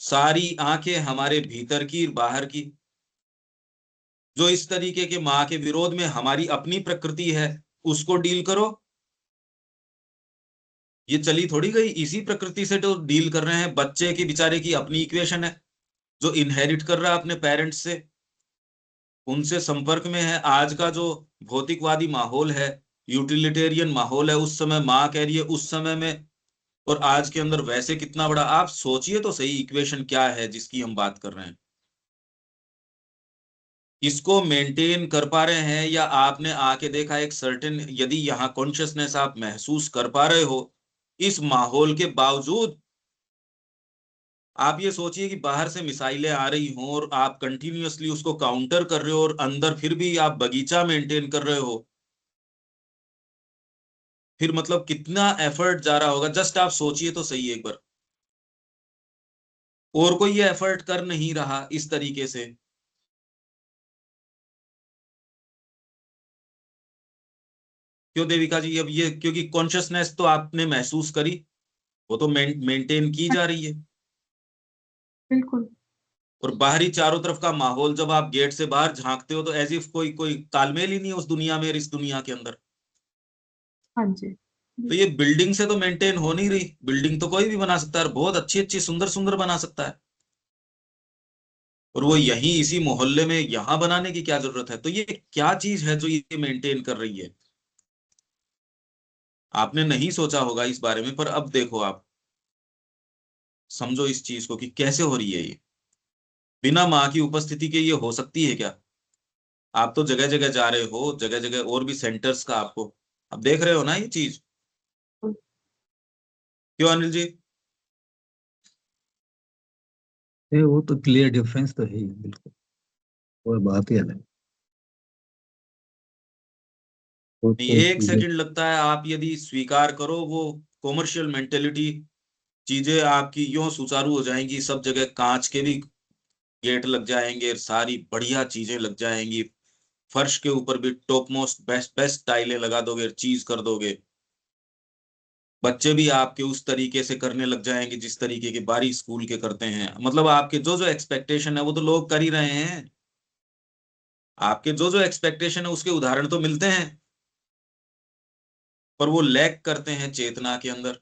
सारी आंखें हमारे भीतर की बाहर की, जो इस तरीके के माँ के विरोध में हमारी अपनी प्रकृति है, उसको डील करो। ये चली थोड़ी गई, इसी प्रकृति से तो डील कर रहे हैं। बच्चे की बेचारे की अपनी इक्वेशन है, जो इनहेरिट कर रहा है अपने पेरेंट्स से, उनसे संपर्क में है। आज का जो भौतिकवादी माहौल है, यूटिलिटेरियन माहौल है, उस समय माँ कह रही है उस समय में, और आज के अंदर वैसे कितना बड़ा, आप सोचिए तो सही इक्वेशन क्या है जिसकी हम बात कर रहे हैं। इसको मेंटेन कर पा रहे हैं, या आपने आके देखा एक सर्टेन, यदि यहाँ कॉन्शियसनेस आप महसूस कर पा रहे हो इस माहौल के बावजूद, आप ये सोचिए कि बाहर से मिसाइलें आ रही हों और आप कंटिन्यूअसली उसको काउंटर कर रहे हो, और अंदर फिर भी आप बगीचा मेंटेन कर रहे हो, फिर मतलब कितना एफर्ट जा रहा होगा, जस्ट आप सोचिए तो सही एक बार। और कोई ये एफर्ट कर नहीं रहा इस तरीके से। क्यों देविका जी, अब ये क्योंकि कॉन्शियसनेस तो आपने महसूस करी, वो तो मेंटेन की जा रही है, बिल्कुल। और बाहरी चारों तरफ का माहौल, जब आप गेट से बाहर झांकते हो तो एज इफ कोई कोई तालमेल ही नहीं है उस दुनिया में और इस दुनिया के अंदर। हाँ जी। तो ये बिल्डिंग से तो मेंटेन हो नहीं रही, बिल्डिंग तो कोई भी बना सकता है, और बहुत अच्छी अच्छी सुंदर सुंदर बना सकता है, और वो यहीं इसी मोहल्ले में यहां बनाने की क्या जरूरत है। तो ये क्या चीज है जो ये मेंटेन कर रही है। आपने नहीं सोचा होगा इस बारे में, पर अब देखो आप समझो इस चीज को कि कैसे हो रही है ये, बिना माँ की उपस्थिति के ये हो सकती है क्या। आप तो जगह जगह जा रहे हो, जगह जगह और भी सेंटर्स का आपको, अब देख रहे हो ना ये चीज। क्यों अनिल जी। वो तो क्लियर डिफरेंस तो है ही, बिल्कुल, वो बात ही अलग है। वो नहीं, तो एक चीजें सेकंड लगता है, आप यदि स्वीकार करो वो कॉमर्शियल मेंटेलिटी, चीजें आपकी यूं सुचारू हो जाएंगी, सब जगह कांच के भी गेट लग जाएंगे, सारी बढ़िया चीजें लग जाएंगी, फर्श के ऊपर भी टॉप मोस्ट बेस्ट बेस्ट टाइलें लगा दोगे, चीज कर दोगे, बच्चे भी आपके उस तरीके से करने लग जाएंगे जिस तरीके के बाहरी स्कूल के करते हैं। मतलब आपके जो जो एक्सपेक्टेशन है वो तो लोग कर ही रहे हैं, आपके जो जो एक्सपेक्टेशन है उसके उदाहरण तो मिलते हैं, पर वो लैक करते हैं चेतना के अंदर।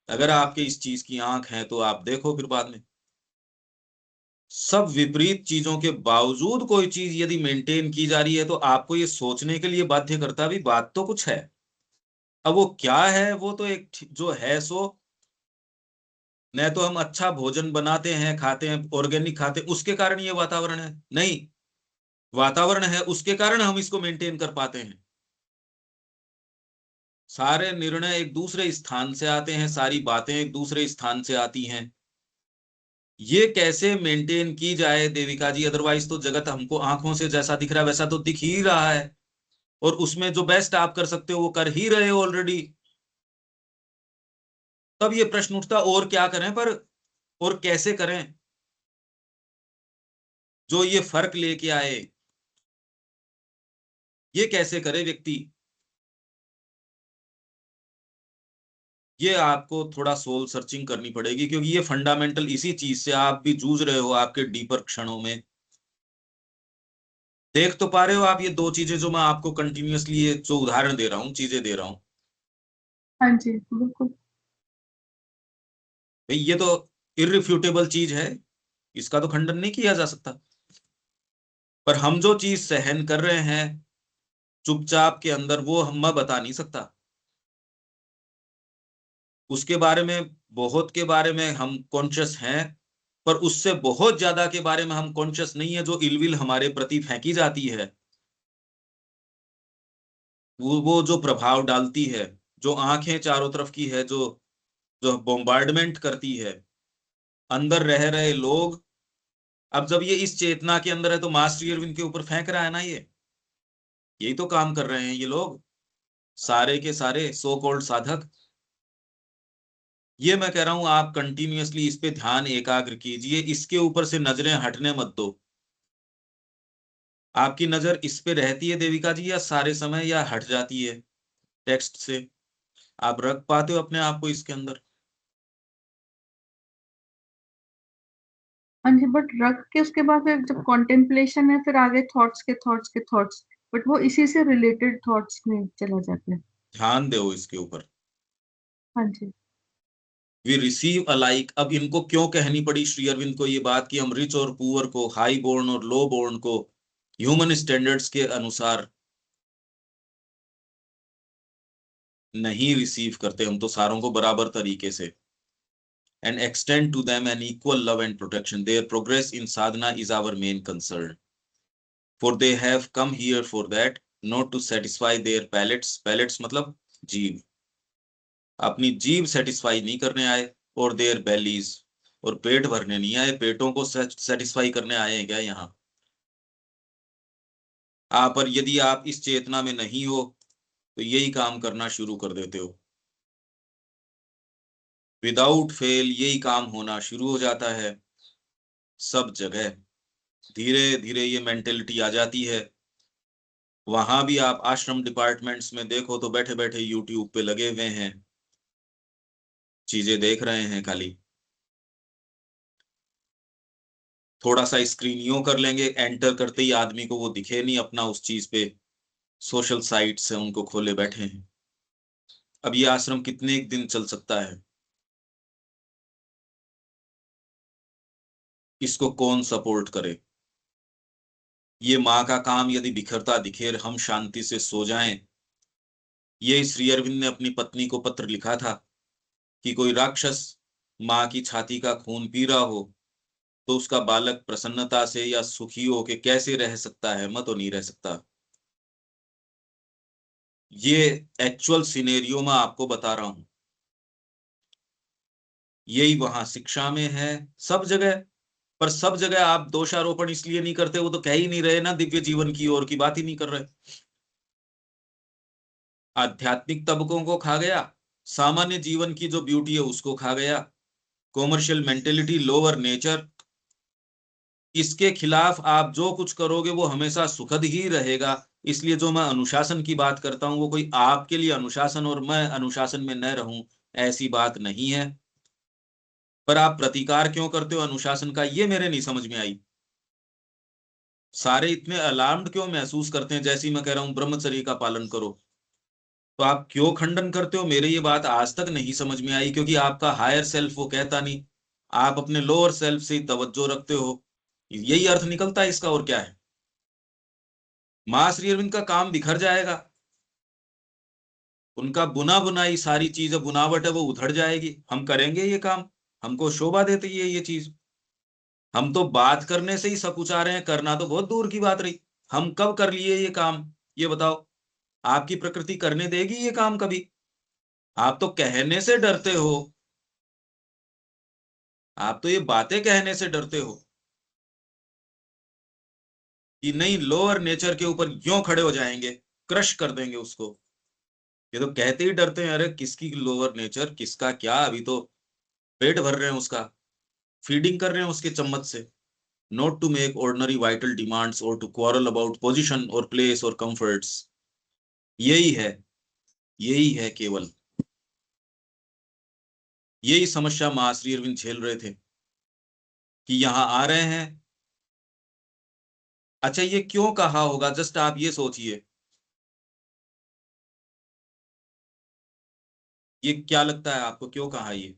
अगर आपके इस चीज की आंख है तो आप देखो फिर बाद में सब विपरीत चीजों के बावजूद कोई चीज यदि मेंटेन की जा रही है तो आपको ये सोचने के लिए बाध्य करता भी बात तो कुछ है। अब वो क्या है, वो तो एक जो है सो, न तो हम अच्छा भोजन बनाते हैं, खाते हैं, ऑर्गेनिक खाते हैं, उसके कारण ये वातावरण है, नहीं, वातावरण है उसके कारण हम इसको मेंटेन कर पाते हैं। सारे निर्णय एक दूसरे स्थान से आते हैं, सारी बातें एक दूसरे स्थान से आती हैं। ये कैसे मेंटेन की जाए देविका जी, अदरवाइज तो जगत हमको आंखों से जैसा दिख रहा है वैसा तो दिख ही रहा है, और उसमें जो बेस्ट आप कर सकते हो वो कर ही रहे हो ऑलरेडी। तब ये प्रश्न उठता और क्या करें, पर और कैसे करें जो ये फर्क लेके आए, ये कैसे करे व्यक्ति। ये आपको थोड़ा सोल सर्चिंग करनी पड़ेगी, क्योंकि ये फंडामेंटल इसी चीज से आप भी जूझ रहे हो आपके डीपर क्षणों में। देख तो पा रहे हो आप ये दो चीजें जो मैं आपको कंटिन्यूअसली ये जो उदाहरण दे रहा हूँ, चीजें दे रहा हूँ, हाँ जी बिल्कुल। भाई ये तो इररिफ्यूटेबल चीज है, इसका तो खंडन नहीं किया जा सकता। पर हम जो चीज सहन कर रहे हैं चुपचाप के अंदर, वो हम मैं बता नहीं सकता। उसके बारे में, बहुत के बारे में हम कॉन्शियस हैं, पर उससे बहुत ज्यादा के बारे में हम कॉन्शियस नहीं है, जो इलविल हमारे प्रति फेंकी जाती है, वो जो प्रभाव डालती है, जो आंखें चारों तरफ की है, जो जो बॉम्बार्डमेंट करती है, अंदर रह रहे लोग। अब जब ये इस चेतना के अंदर है तो मास्टर अरविंद के ऊपर फेंक रहा है ना, ये यही तो काम कर रहे हैं ये लोग, सारे के सारे सो कॉल्ड साधक। ये मैं कह रहा हूं आप कंटिन्यूअसली इस पे ध्यान एकाग्र कीजिए, इसके ऊपर से नजरें हटने मत दो। आपकी नजर इस पे रहती है देविका जी या सारे समय, या हट जाती है टेक्स्ट से, आप रख पाते हो अपने आप को इसके अंदर? हाँ जी, बट रख के उसके बाद फिर जब कॉन्टेम्पलेशन है फिर आगे थॉट्स, बट वो इसी से रिलेटेड थॉट्स में चला जाता है। ध्यान दो इसके ऊपर। हाँ जी। We receive alike. अब इनको क्यों कहनी पड़ी श्री अरविंद को ये बात कि हम रिच और पुअर को, हाई बोर्न और लो बोर्न को ह्यूमन स्टैंडर्ड्स के अनुसार नहीं रिसीव करते, हम तो सारों को बराबर तरीके से, and extend to them an equal love and protection. Their progress in sadhana is our main concern. For they have come here for that, not to satisfy their palates. Palates मतलब जीव, अपनी जीव सेटिस्फाई नहीं करने आए, और there bellies, और पेट भरने नहीं आए, पेटों को सेटिस्फाई करने आए हैं क्या यहाँ आप? पर यदि आप इस चेतना में नहीं हो तो यही काम करना शुरू कर देते हो, विदाउट फेल यही काम होना शुरू हो जाता है सब जगह। धीरे धीरे ये मेंटेलिटी आ जाती है। वहां भी आप आश्रम डिपार्टमेंट्स में देखो तो बैठे बैठे यूट्यूब पे लगे हुए हैं, चीजें देख रहे हैं खाली, थोड़ा सा स्क्रीन यूं कर लेंगे, एंटर करते ही आदमी को वो दिखे नहीं अपना उस चीज पे, सोशल साइट से उनको खोले बैठे हैं। अब ये आश्रम कितने एक दिन चल सकता है? इसको कौन सपोर्ट करे? ये माँ का काम यदि बिखरता दिखे, हम शांति से सो जाएं। ये श्री अरविंद ने अपनी पत्नी को पत्र लिखा था कि कोई राक्षस माँ की छाती का खून पी रहा हो तो उसका बालक प्रसन्नता से या सुखी हो के कैसे रह सकता है? मैं तो नहीं रह सकता। ये एक्चुअल सिनेरियो में आपको बता रहा हूं, यही वहां शिक्षा में है, सब जगह। पर सब जगह आप दोषारोपण इसलिए नहीं करते, वो तो कह ही नहीं रहे ना, दिव्य जीवन की ओर की बात ही नहीं कर रहे। आध्यात्मिक तबकों को खा गया, सामान्य जीवन की जो ब्यूटी है उसको खा गया। कॉमर्शियल मेंटेलिटी, लोअर नेचर, इसके खिलाफ आप जो कुछ करोगे वो हमेशा सुखद ही रहेगा। इसलिए जो मैं अनुशासन की बात करता हूं वो कोई आपके लिए अनुशासन और मैं अनुशासन में न रहूं, ऐसी बात नहीं है। पर आप प्रतिकार क्यों करते हो अनुशासन का, ये मेरे नहीं समझ में आई। सारे इतने अलार्म्ड क्यों महसूस करते हैं, जैसे ही मैं कह रहा हूं ब्रह्मचर्य का पालन करो, तो आप क्यों खंडन करते हो, मेरे ये बात आज तक नहीं समझ में आई। क्योंकि आपका हायर सेल्फ वो कहता नहीं, आप अपने लोअर सेल्फ से ही तवज्जो रखते हो, यही अर्थ निकलता है इसका, और क्या है। मां श्री अरविंद का काम बिखर जाएगा, उनका बुना बुनाई सारी चीजें बुनावट है वो उधड़ जाएगी। हम करेंगे ये काम, हमको शोभा देती है ये चीज। हम तो बात करने से ही सकुचा रहे हैं, करना तो बहुत दूर की बात रही। हम कब कर लिए ये काम, ये बताओ। आपकी प्रकृति करने देगी ये काम कभी? आप तो कहने से डरते हो, आप तो ये बातें कहने से डरते हो कि नहीं लोअर नेचर के ऊपर क्यों खड़े हो जाएंगे, क्रश कर देंगे उसको। ये तो कहते ही डरते हैं, अरे किसकी लोअर नेचर, किसका क्या, अभी तो पेट भर रहे हैं उसका, फीडिंग कर रहे हैं उसके चम्मच से। Not to make ordinary vital demands और टू क्वारल अबाउट पोजिशन और प्लेस और कंफर्ट्स। यही है, यही है केवल, यही समस्या महाश्री अरविंद झेल रहे थे कि यहां आ रहे हैं। अच्छा ये क्यों कहा होगा, जस्ट आप ये सोचिए, ये क्या लगता है आपको क्यों कहा ये?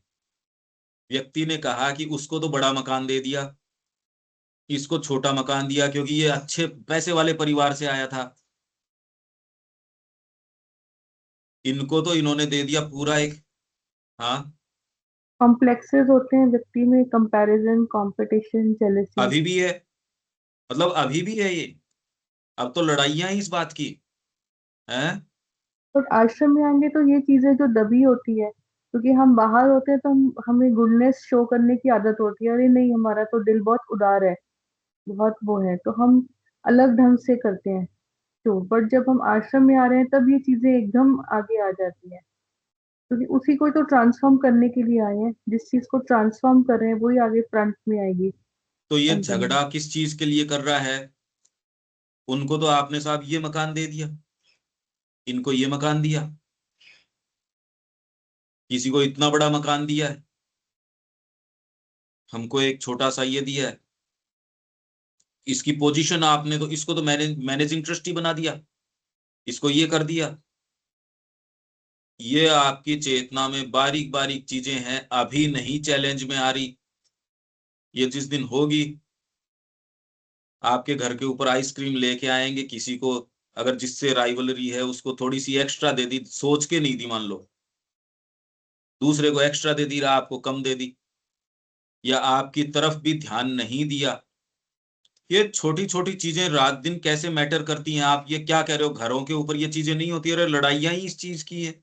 व्यक्ति ने कहा कि उसको तो बड़ा मकान दे दिया, इसको छोटा मकान दिया, क्योंकि ये अच्छे पैसे वाले परिवार से आया था। इनको तो इन्होंने दे दिया पूरा एक, हाँ। कॉम्प्लेक्सेस होते हैं व्यक्ति में, कंपैरिजन, कंपटीशन, जेलेसी। अभी भी है, मतलब अभी भी है ये। अब तो लड़ाइयां ही इस बात की हैं। और आश्रम में आएंगे तो ये चीजें जो दबी होती है, क्योंकि हम बाहर होते हैं तो हमें गुडनेस शो करने की आदत होती है, अरे नहीं हमारा तो दिल बहुत उदार है, बहुत वो है, तो हम अलग ढंग से करते हैं। तो बट जब हम आश्रम में आ रहे हैं तब ये चीजें एकदम आगे आ जाती हैं, क्योंकि उसी को तो ट्रांसफॉर्म करने के लिए आए हैं, जिस चीज को ट्रांसफॉर्म कर रहे हैं वही आगे फ्रंट में आएगी। तो ये सेंटर में। झगड़ा किस चीज के लिए कर रहा है? उनको तो आपने साहब ये मकान दे दिया, इनको ये मकान दिया, किसी को इतना बड़ा मकान दिया है, हमको एक छोटा सा ये दिया है। इसकी पोजीशन आपने तो, इसको तो मैनेजिंग ट्रस्टी बना दिया, इसको ये कर दिया। ये आपकी चेतना में बारीक बारीक चीजें हैं, अभी नहीं चैलेंज में आ रही। ये जिस दिन होगी, आपके घर के ऊपर आइसक्रीम लेके आएंगे किसी को, अगर जिससे राइवलरी है उसको थोड़ी सी एक्स्ट्रा दे दी, सोच के नहीं दी मान लो, दूसरे को एक्स्ट्रा दे दी, आपको कम दे दी, या आपकी तरफ भी ध्यान नहीं दिया। ये छोटी छोटी चीजें रात दिन कैसे मैटर करती हैं। आप ये क्या कह रहे हो, घरों के ऊपर ये चीजें नहीं होती? अरे लड़ाइयां ही इस चीज की है,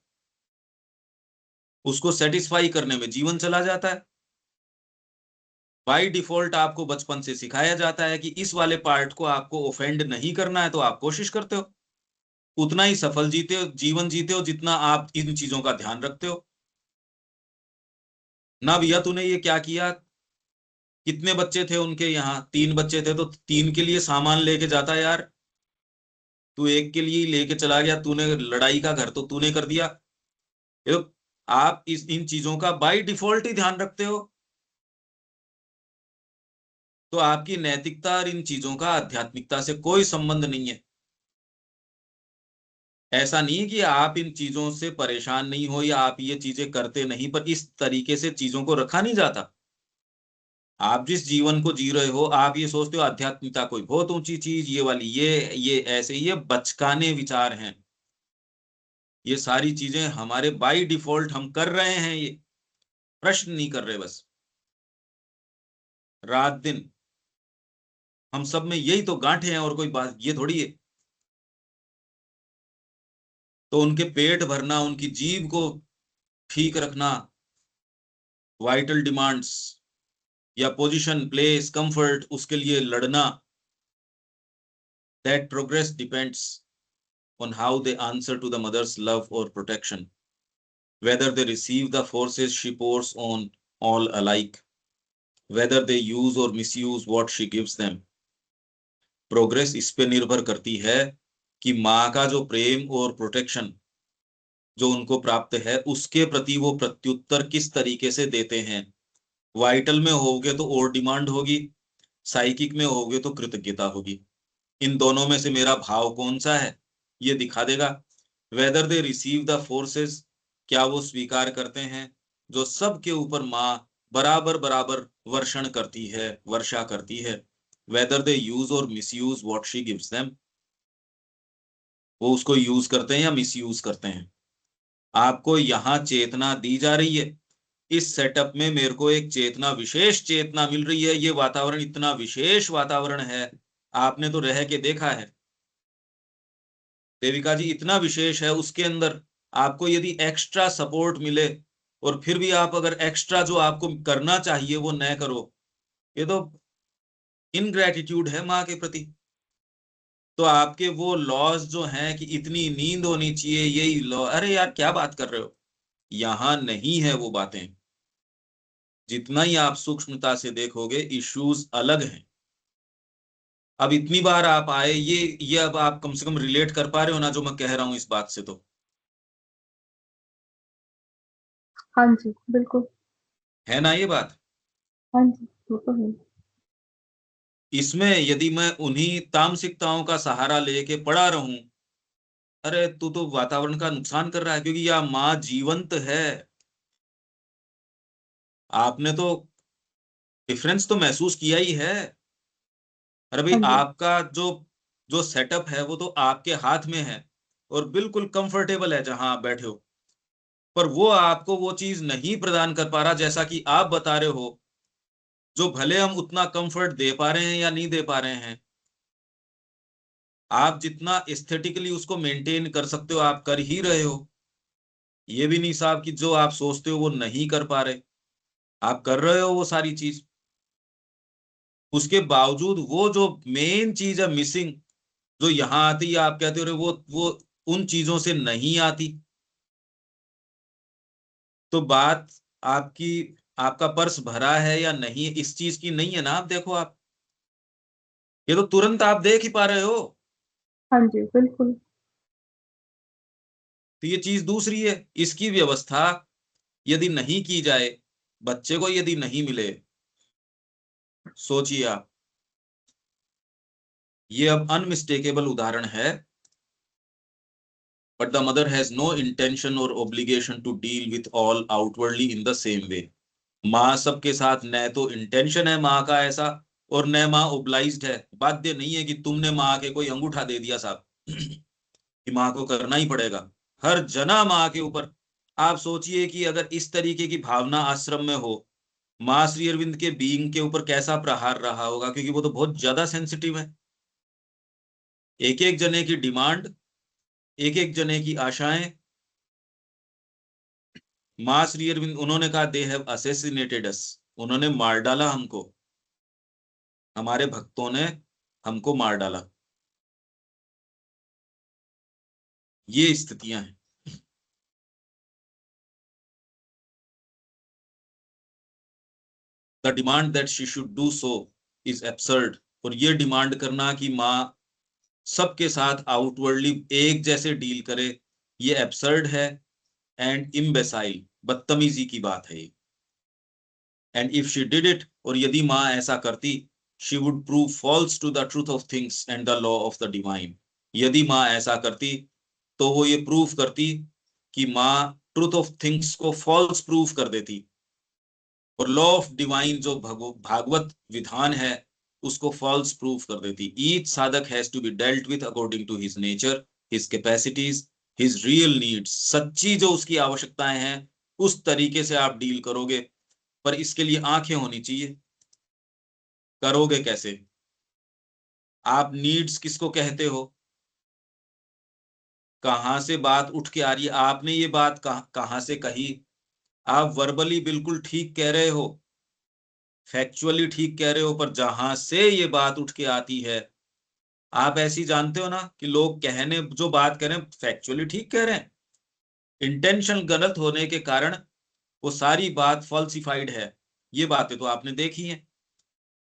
उसको सेटिस्फाई करने में जीवन चला जाता है। बाय डिफॉल्ट आपको बचपन से सिखाया जाता है कि इस वाले पार्ट को आपको ऑफेंड नहीं करना है, तो आप कोशिश करते हो, उतना ही सफल जीते हो, जीवन जीते हो, जितना आप इन चीजों का ध्यान रखते हो। ना भैया तूने ये क्या किया, कितने बच्चे थे उनके यहाँ, 3 बच्चे थे तो 3 के लिए सामान लेके जाता यार, तू एक के लिए ही लेके चला गया, तूने लड़ाई का घर तो तूने कर दिया। ये तो आप इस इन चीजों का बाय डिफॉल्ट ही ध्यान रखते हो, तो आपकी नैतिकता और इन चीजों का आध्यात्मिकता से कोई संबंध नहीं है। ऐसा नहीं है कि आप इन चीजों से परेशान नहीं हो या आप ये चीजें करते नहीं, पर इस तरीके से चीजों को रखा नहीं जाता। आप जिस जीवन को जी रहे हो, आप ये सोचते हो आध्यात्मिकता कोई बहुत ऊंची चीज, ये वाली ये ऐसे, ये बचकाने विचार हैं। ये सारी चीजें हमारे बाय डिफॉल्ट हम कर रहे हैं, ये प्रश्न नहीं कर रहे बस। रात दिन हम सब में यही तो गांठें हैं, और कोई बात ये थोड़ी है। तो उनके पेट भरना, उनकी जीभ को ठीक रखना, वाइटल डिमांड्स या पोजीशन, प्लेस, कंफर्ट, उसके लिए लड़ना, that progress depends on how they answer to the mother's love or protection. whether they receive the forces she pours on all alike, whether they use or misuse what she gives them. Progress इस पे निर्भर करती है कि माँ का जो प्रेम और प्रोटेक्शन जो उनको प्राप्त है उसके प्रति वो प्रत्युत्तर किस तरीके से देते हैं। वाइटल में होगे तो और डिमांड होगी, साइकिक में होगे तो कृतज्ञता होगी। इन दोनों में से मेरा भाव कौन सा है ये दिखा देगा। Whether they receive the forces, क्या वो स्वीकार करते हैं जो सबके ऊपर माँ बराबर बराबर वर्षण करती है, वर्षा करती है। वेदर दे यूज और misuse what she gives them, वो उसको यूज करते हैं या मिसयूज करते हैं। आपको यहाँ चेतना दी जा रही है, इस सेटअप में मेरे को एक चेतना, विशेष चेतना मिल रही है। ये वातावरण इतना विशेष वातावरण है, आपने तो रह के देखा है देविका जी, इतना विशेष है। उसके अंदर आपको यदि एक्स्ट्रा सपोर्ट मिले और फिर भी आप अगर एक्स्ट्रा जो आपको करना चाहिए वो न करो, ये तो इनग्रेटिट्यूड है माँ के प्रति। तो आपके वो लॉज जो हैं कि इतनी नींद होनी चाहिए, यही लॉ, अरे यार क्या बात कर रहे हो, यहां नहीं है वो बातें। जितना ही आप सूक्ष्मता से देखोगे इश्यूज अलग हैं। अब इतनी बार आप आए, ये अब आप कम से कम रिलेट कर पा रहे हो ना जो मैं कह रहा हूं इस बात से? तो हाँ जी बिल्कुल, है ना ये बात? हाँ जी वो तो है। इसमें यदि मैं उन्हीं तामसिकताओं का सहारा लेके पड़ा रहूं, अरे तू तो वातावरण का नुकसान कर रहा है, क्योंकि यह माँ जीवंत है। आपने तो डिफरेंस तो महसूस किया ही है। अरे भाई, हाँ जी आपका जो जो सेटअप है वो तो आपके हाथ में है और बिल्कुल कंफर्टेबल है जहां आप बैठे हो, पर वो आपको वो चीज नहीं प्रदान कर पा रहा जैसा कि आप बता रहे हो, जो भले हम उतना कंफर्ट दे पा रहे हैं या नहीं दे पा रहे हैं। आप जितना एस्थेटिकली उसको मेंटेन कर सकते हो आप कर ही रहे हो। ये भी नहीं साहब कि जो आप सोचते हो वो नहीं कर पा रहे, आप कर रहे हो वो सारी चीज। उसके बावजूद वो जो मेन चीज है मिसिंग, जो यहाँ आती है, आप कहते हो वो उन चीजों से नहीं आती। तो बात आपकी, आपका पर्स भरा है या नहीं इस चीज की नहीं है ना। आप देखो, आप ये तो तुरंत आप देख ही पा रहे हो। हाँ जी बिल्कुल। तो ये चीज दूसरी है, इसकी व्यवस्था यदि नहीं की जाए, बच्चे को यदि नहीं मिले, सोचिए आप। ये अब अनमिस्टेकेबल उदाहरण है। But the mother has no intention or obligation to deal with all outwardly in the same way. माँ सबके साथ न तो इंटेंशन है माँ का ऐसा, और न माँ ओब्लाइज्ड है, बाध्य नहीं है कि तुमने माँ के कोई अंगूठा दे दिया साहब कि माँ को करना ही पड़ेगा हर जना माँ के ऊपर। आप सोचिए कि अगर इस तरीके की भावना आश्रम में हो, माँ श्री अरविंद के बीइंग के ऊपर कैसा प्रहार रहा होगा, क्योंकि वो तो बहुत ज्यादा सेंसिटिव है। एक एक जने की डिमांड, एक एक जने की आशाएं, माँ श्री अरविंद उन्होंने कहा दे हैव असेसिनेटेड अस, उन्होंने मार डाला हमको, हमारे भक्तों ने हमको मार डाला। ये स्थितियां हैं। The demand that she should do so is absurd, और ये डिमांड करना कि माँ सबके साथ आउटवर्डली एक जैसे डील करे, ये एब्सर्ड है एंड इम्बेसाइल, बदतमीजी की बात है ये। And if she did it, और यदि माँ ऐसा करती, she would prove false to the truth of things and the law of the divine. यदि माँ ऐसा करती तो वो ये प्रूफ करती कि माँ ट्रूथ ऑफ थिंग्स को फॉल्स प्रूफ कर देती, और लॉ ऑफ डिवाइन जो भागवत विधान है उसको फॉल्स प्रूफ कर देती। Each sadhak has to be dealt with according to his nature, his capacities, his real needs. सच्ची जो उसकी आवश्यकताएं हैं उस तरीके से आप डील करोगे, पर इसके लिए आंखें होनी चाहिए। करोगे कैसे? आप नीड्स किसको कहते हो? कहां से बात उठ के आ रही है? आपने ये बात कहां से कही? आप वर्बली बिल्कुल ठीक कह रहे हो, फैक्चुअली ठीक कह रहे हो, पर जहां से ये बात उठ के आती है, आप ऐसी जानते हो ना कि लोग कहने जो बात कह रहे हैं फैक्चुअली ठीक कह रहे हैं, इंटेंशन गलत होने के कारण वो सारी बात फॉल्सिफाइड है। ये बातें तो आपने देखी हैं,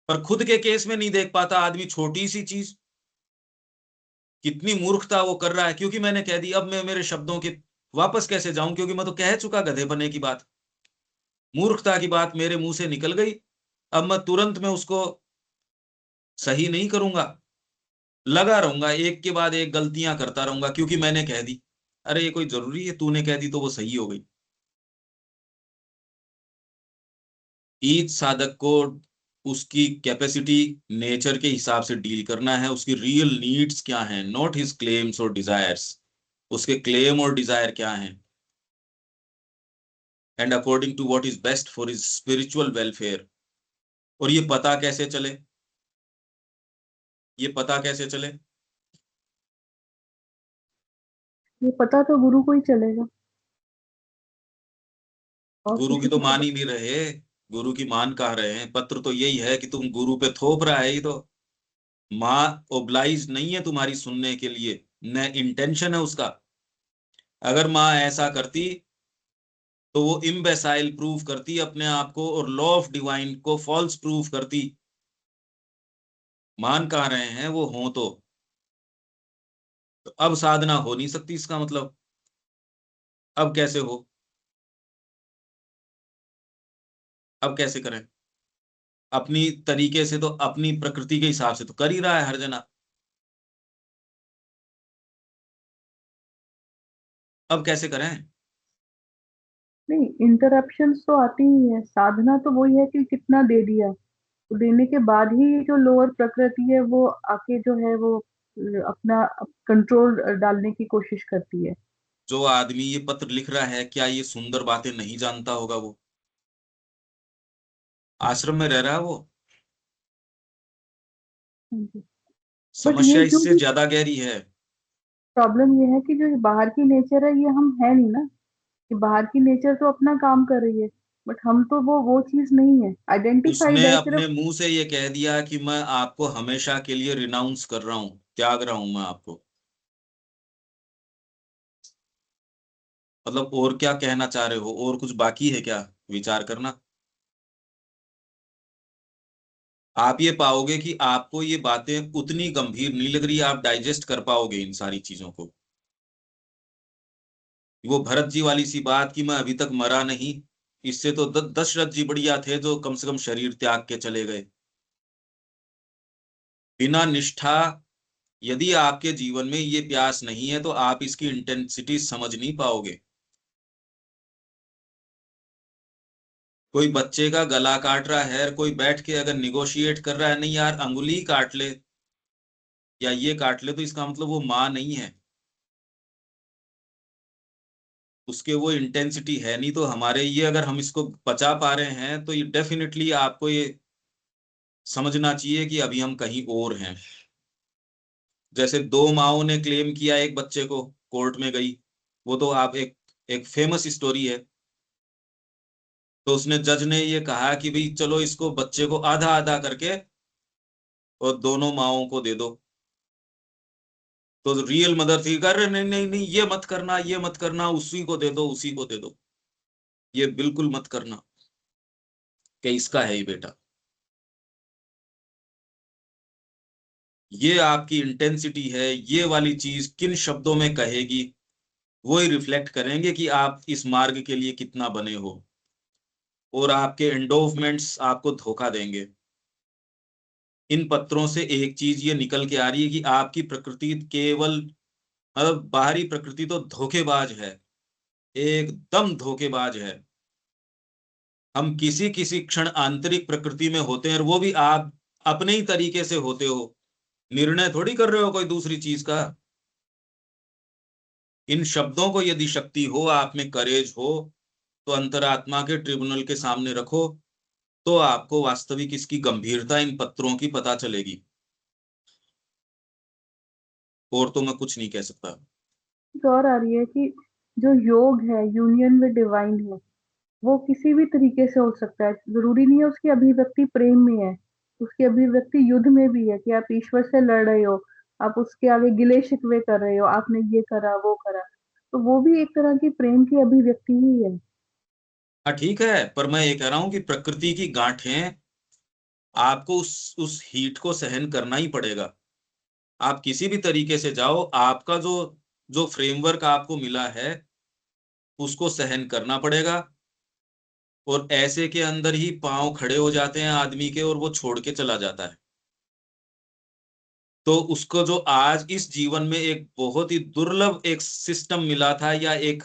पर खुद के केस में नहीं देख पाता आदमी। छोटी सी चीज, कितनी मूर्खता वो कर रहा है, क्योंकि मैंने कह दी। अब मैं मेरे शब्दों के वापस कैसे जाऊं, क्योंकि मैं तो कह चुका गधे बनने की बात। मूर्खता की बात मेरे मुंह से निकल गई। अब मैं तुरंत में उसको सही नहीं करूंगा, लगा रहूंगा, एक के बाद एक गलतियां करता रहूंगा, क्योंकि मैंने कह दी। अरे ये कोई जरूरी है, तूने कह दी तो वो सही हो गई? ईच साधक को उसकी कैपेसिटी, नेचर के हिसाब से डील करना है। उसकी रियल नीड्स क्या हैं, नॉट हिज क्लेम्स और डिजायर्स। उसके क्लेम और डिजायर क्या हैं, and according to what is best for his spiritual welfare. और ये पता कैसे चले, ये पता कैसे चले? ये पता तो गुरु को ही चलेगा, और गुरु की किसी तो को मान पता। ही नहीं रहे। गुरु की मान कह रहे हैं? पत्र तो यही है कि तुम गुरु पे थोप रहा है। ये तो माँ ओब्लाइज नहीं है तुम्हारी सुनने के लिए, न इंटेंशन है उसका। अगर माँ ऐसा करती तो वो इम्बेसाइल प्रूव करती अपने आप को, और लॉ ऑफ डिवाइन को फॉल्स प्रूव करती। मान कह रहे हैं वो हों तो अब साधना हो नहीं सकती, इसका मतलब अब कैसे हो? अब कैसे करें? अपनी तरीके से तो, अपनी प्रकृति के हिसाब से तो कर ही रहा है हर जना। अब कैसे करें? नहीं, इंटरप्शंस तो आती ही है। साधना तो वही है कि कितना दे दिया, तो देने के बाद ही जो लोअर प्रकृति है वो आके जो है वो अपना कंट्रोल डालने की कोशिश करती है। जो आदमी ये पत्र लिख रहा है, क्या ये सुंदर बातें नहीं जानता होगा? वो आश्रम में रह रहा है वो। बट समस्या ये जो इससे ज्यादा गहरी है। प्रॉब्लम ये है कि जो बाहर की नेचर है ये हम है नहीं ना, कि बाहर की नेचर तो अपना काम कर रही है, बट हम तो वो चीज नहीं है, आइडेंटिफाइड उसने है सिर्फ। अपने मुंह से ये कह दिया कि मैं आपको हमेशा के लिए रिनाउंस कर रहा हूं, त्याग रहा हूं मैं आपको। मतलब और क्या कहना चाह रहे हो? और कुछ बाकी है क्या विचार करना? आप ये पाओगे कि आपको ये बातें उतनी गंभीर नहीं लग रही, आप डाइजेस्ट कर पाओगे इन सारी चीजों को। वो भरत जी वाली सी बात कि मैं अभी तक मरा नहीं, इससे तो दशरथ जी बढ़िया थे जो कम से कम शरीर त्याग के चले गए। बिना निष्ठा, यदि आपके जीवन में ये प्यास नहीं है तो आप इसकी इंटेंसिटी समझ नहीं पाओगे। कोई बच्चे का गला काट रहा है, कोई बैठ के अगर निगोशिएट कर रहा है, नहीं यार अंगुली काट ले या ये काट ले, तो इसका मतलब वो माँ नहीं है, उसके वो इंटेंसिटी है नहीं। तो हमारे ये, अगर हम इसको पचा पा रहे हैं तो ये डेफिनेटली आपको ये समझना चाहिए कि अभी हम कहीं और हैं। जैसे दो माओं ने क्लेम किया एक बच्चे को, कोर्ट में गई। वो तो आप एक एक फेमस स्टोरी है। तो उसने, जज ने ये कहा कि भाई चलो इसको, बच्चे को आधा आधा करके और दोनों माओं को दे दो। तो रियल मदर थी, कर रहे नहीं नहीं नहीं, ये मत करना, ये मत करना, उसी को दे दो, उसी को दे दो, ये बिल्कुल मत करना कि इसका है ही बेटा। ये आपकी इंटेंसिटी है, ये वाली चीज किन शब्दों में कहेगी, वो ही रिफ्लेक्ट करेंगे कि आप इस मार्ग के लिए कितना बने हो। और आपके एंडोवमेंट्स आपको धोखा देंगे। इन पत्रों से एक चीज ये निकल के आ रही है कि आपकी प्रकृति केवल, मतलब बाहरी प्रकृति तो धोखेबाज है, एकदम धोखेबाज है। हम किसी किसी क्षण आंतरिक प्रकृति में होते हैं, और वो भी आप अपने ही तरीके से होते हो, निर्णय थोड़ी कर रहे हो कोई दूसरी चीज का। इन शब्दों को यदि शक्ति हो, आप में करेज हो, तो अंतरात्मा के ट्रिब्यूनल के सामने रखो, तो आपको वास्तविक इसकी गंभीरता इन पत्रों की पता चलेगी। और तो मैं कुछ नहीं कह सकता। एक और आ रही है कि जो योग है, यूनियन विद डिवाइन है, वो किसी भी तरीके से हो सकता है। जरूरी नहीं है उसकी अभिव्यक्ति प्रेम में है, उसकी अभिव्यक्ति युद्ध में भी है, कि आप ईश्वर से लड़ रहे हो, आप उसके आगे गिले शिकवे कर रहे हो, आपने ये करा वो करा। तो वो भी एक तरह की प्रेम की अभिव्यक्ति ही है। हाँ ठीक है, पर मैं ये कह रहा हूं कि प्रकृति की गांठें, आपको उस हीट को सहन करना ही पड़ेगा। आप किसी भी तरीके से जाओ, आपका जो जो फ्रेमवर्क आपको मिला है उसको सहन करना पड़ेगा। और ऐसे के अंदर ही पांव खड़े हो जाते हैं आदमी के, और वो छोड़ के चला जाता है। तो उसको जो आज इस जीवन में एक बहुत ही दुर्लभ एक सिस्टम मिला था, या एक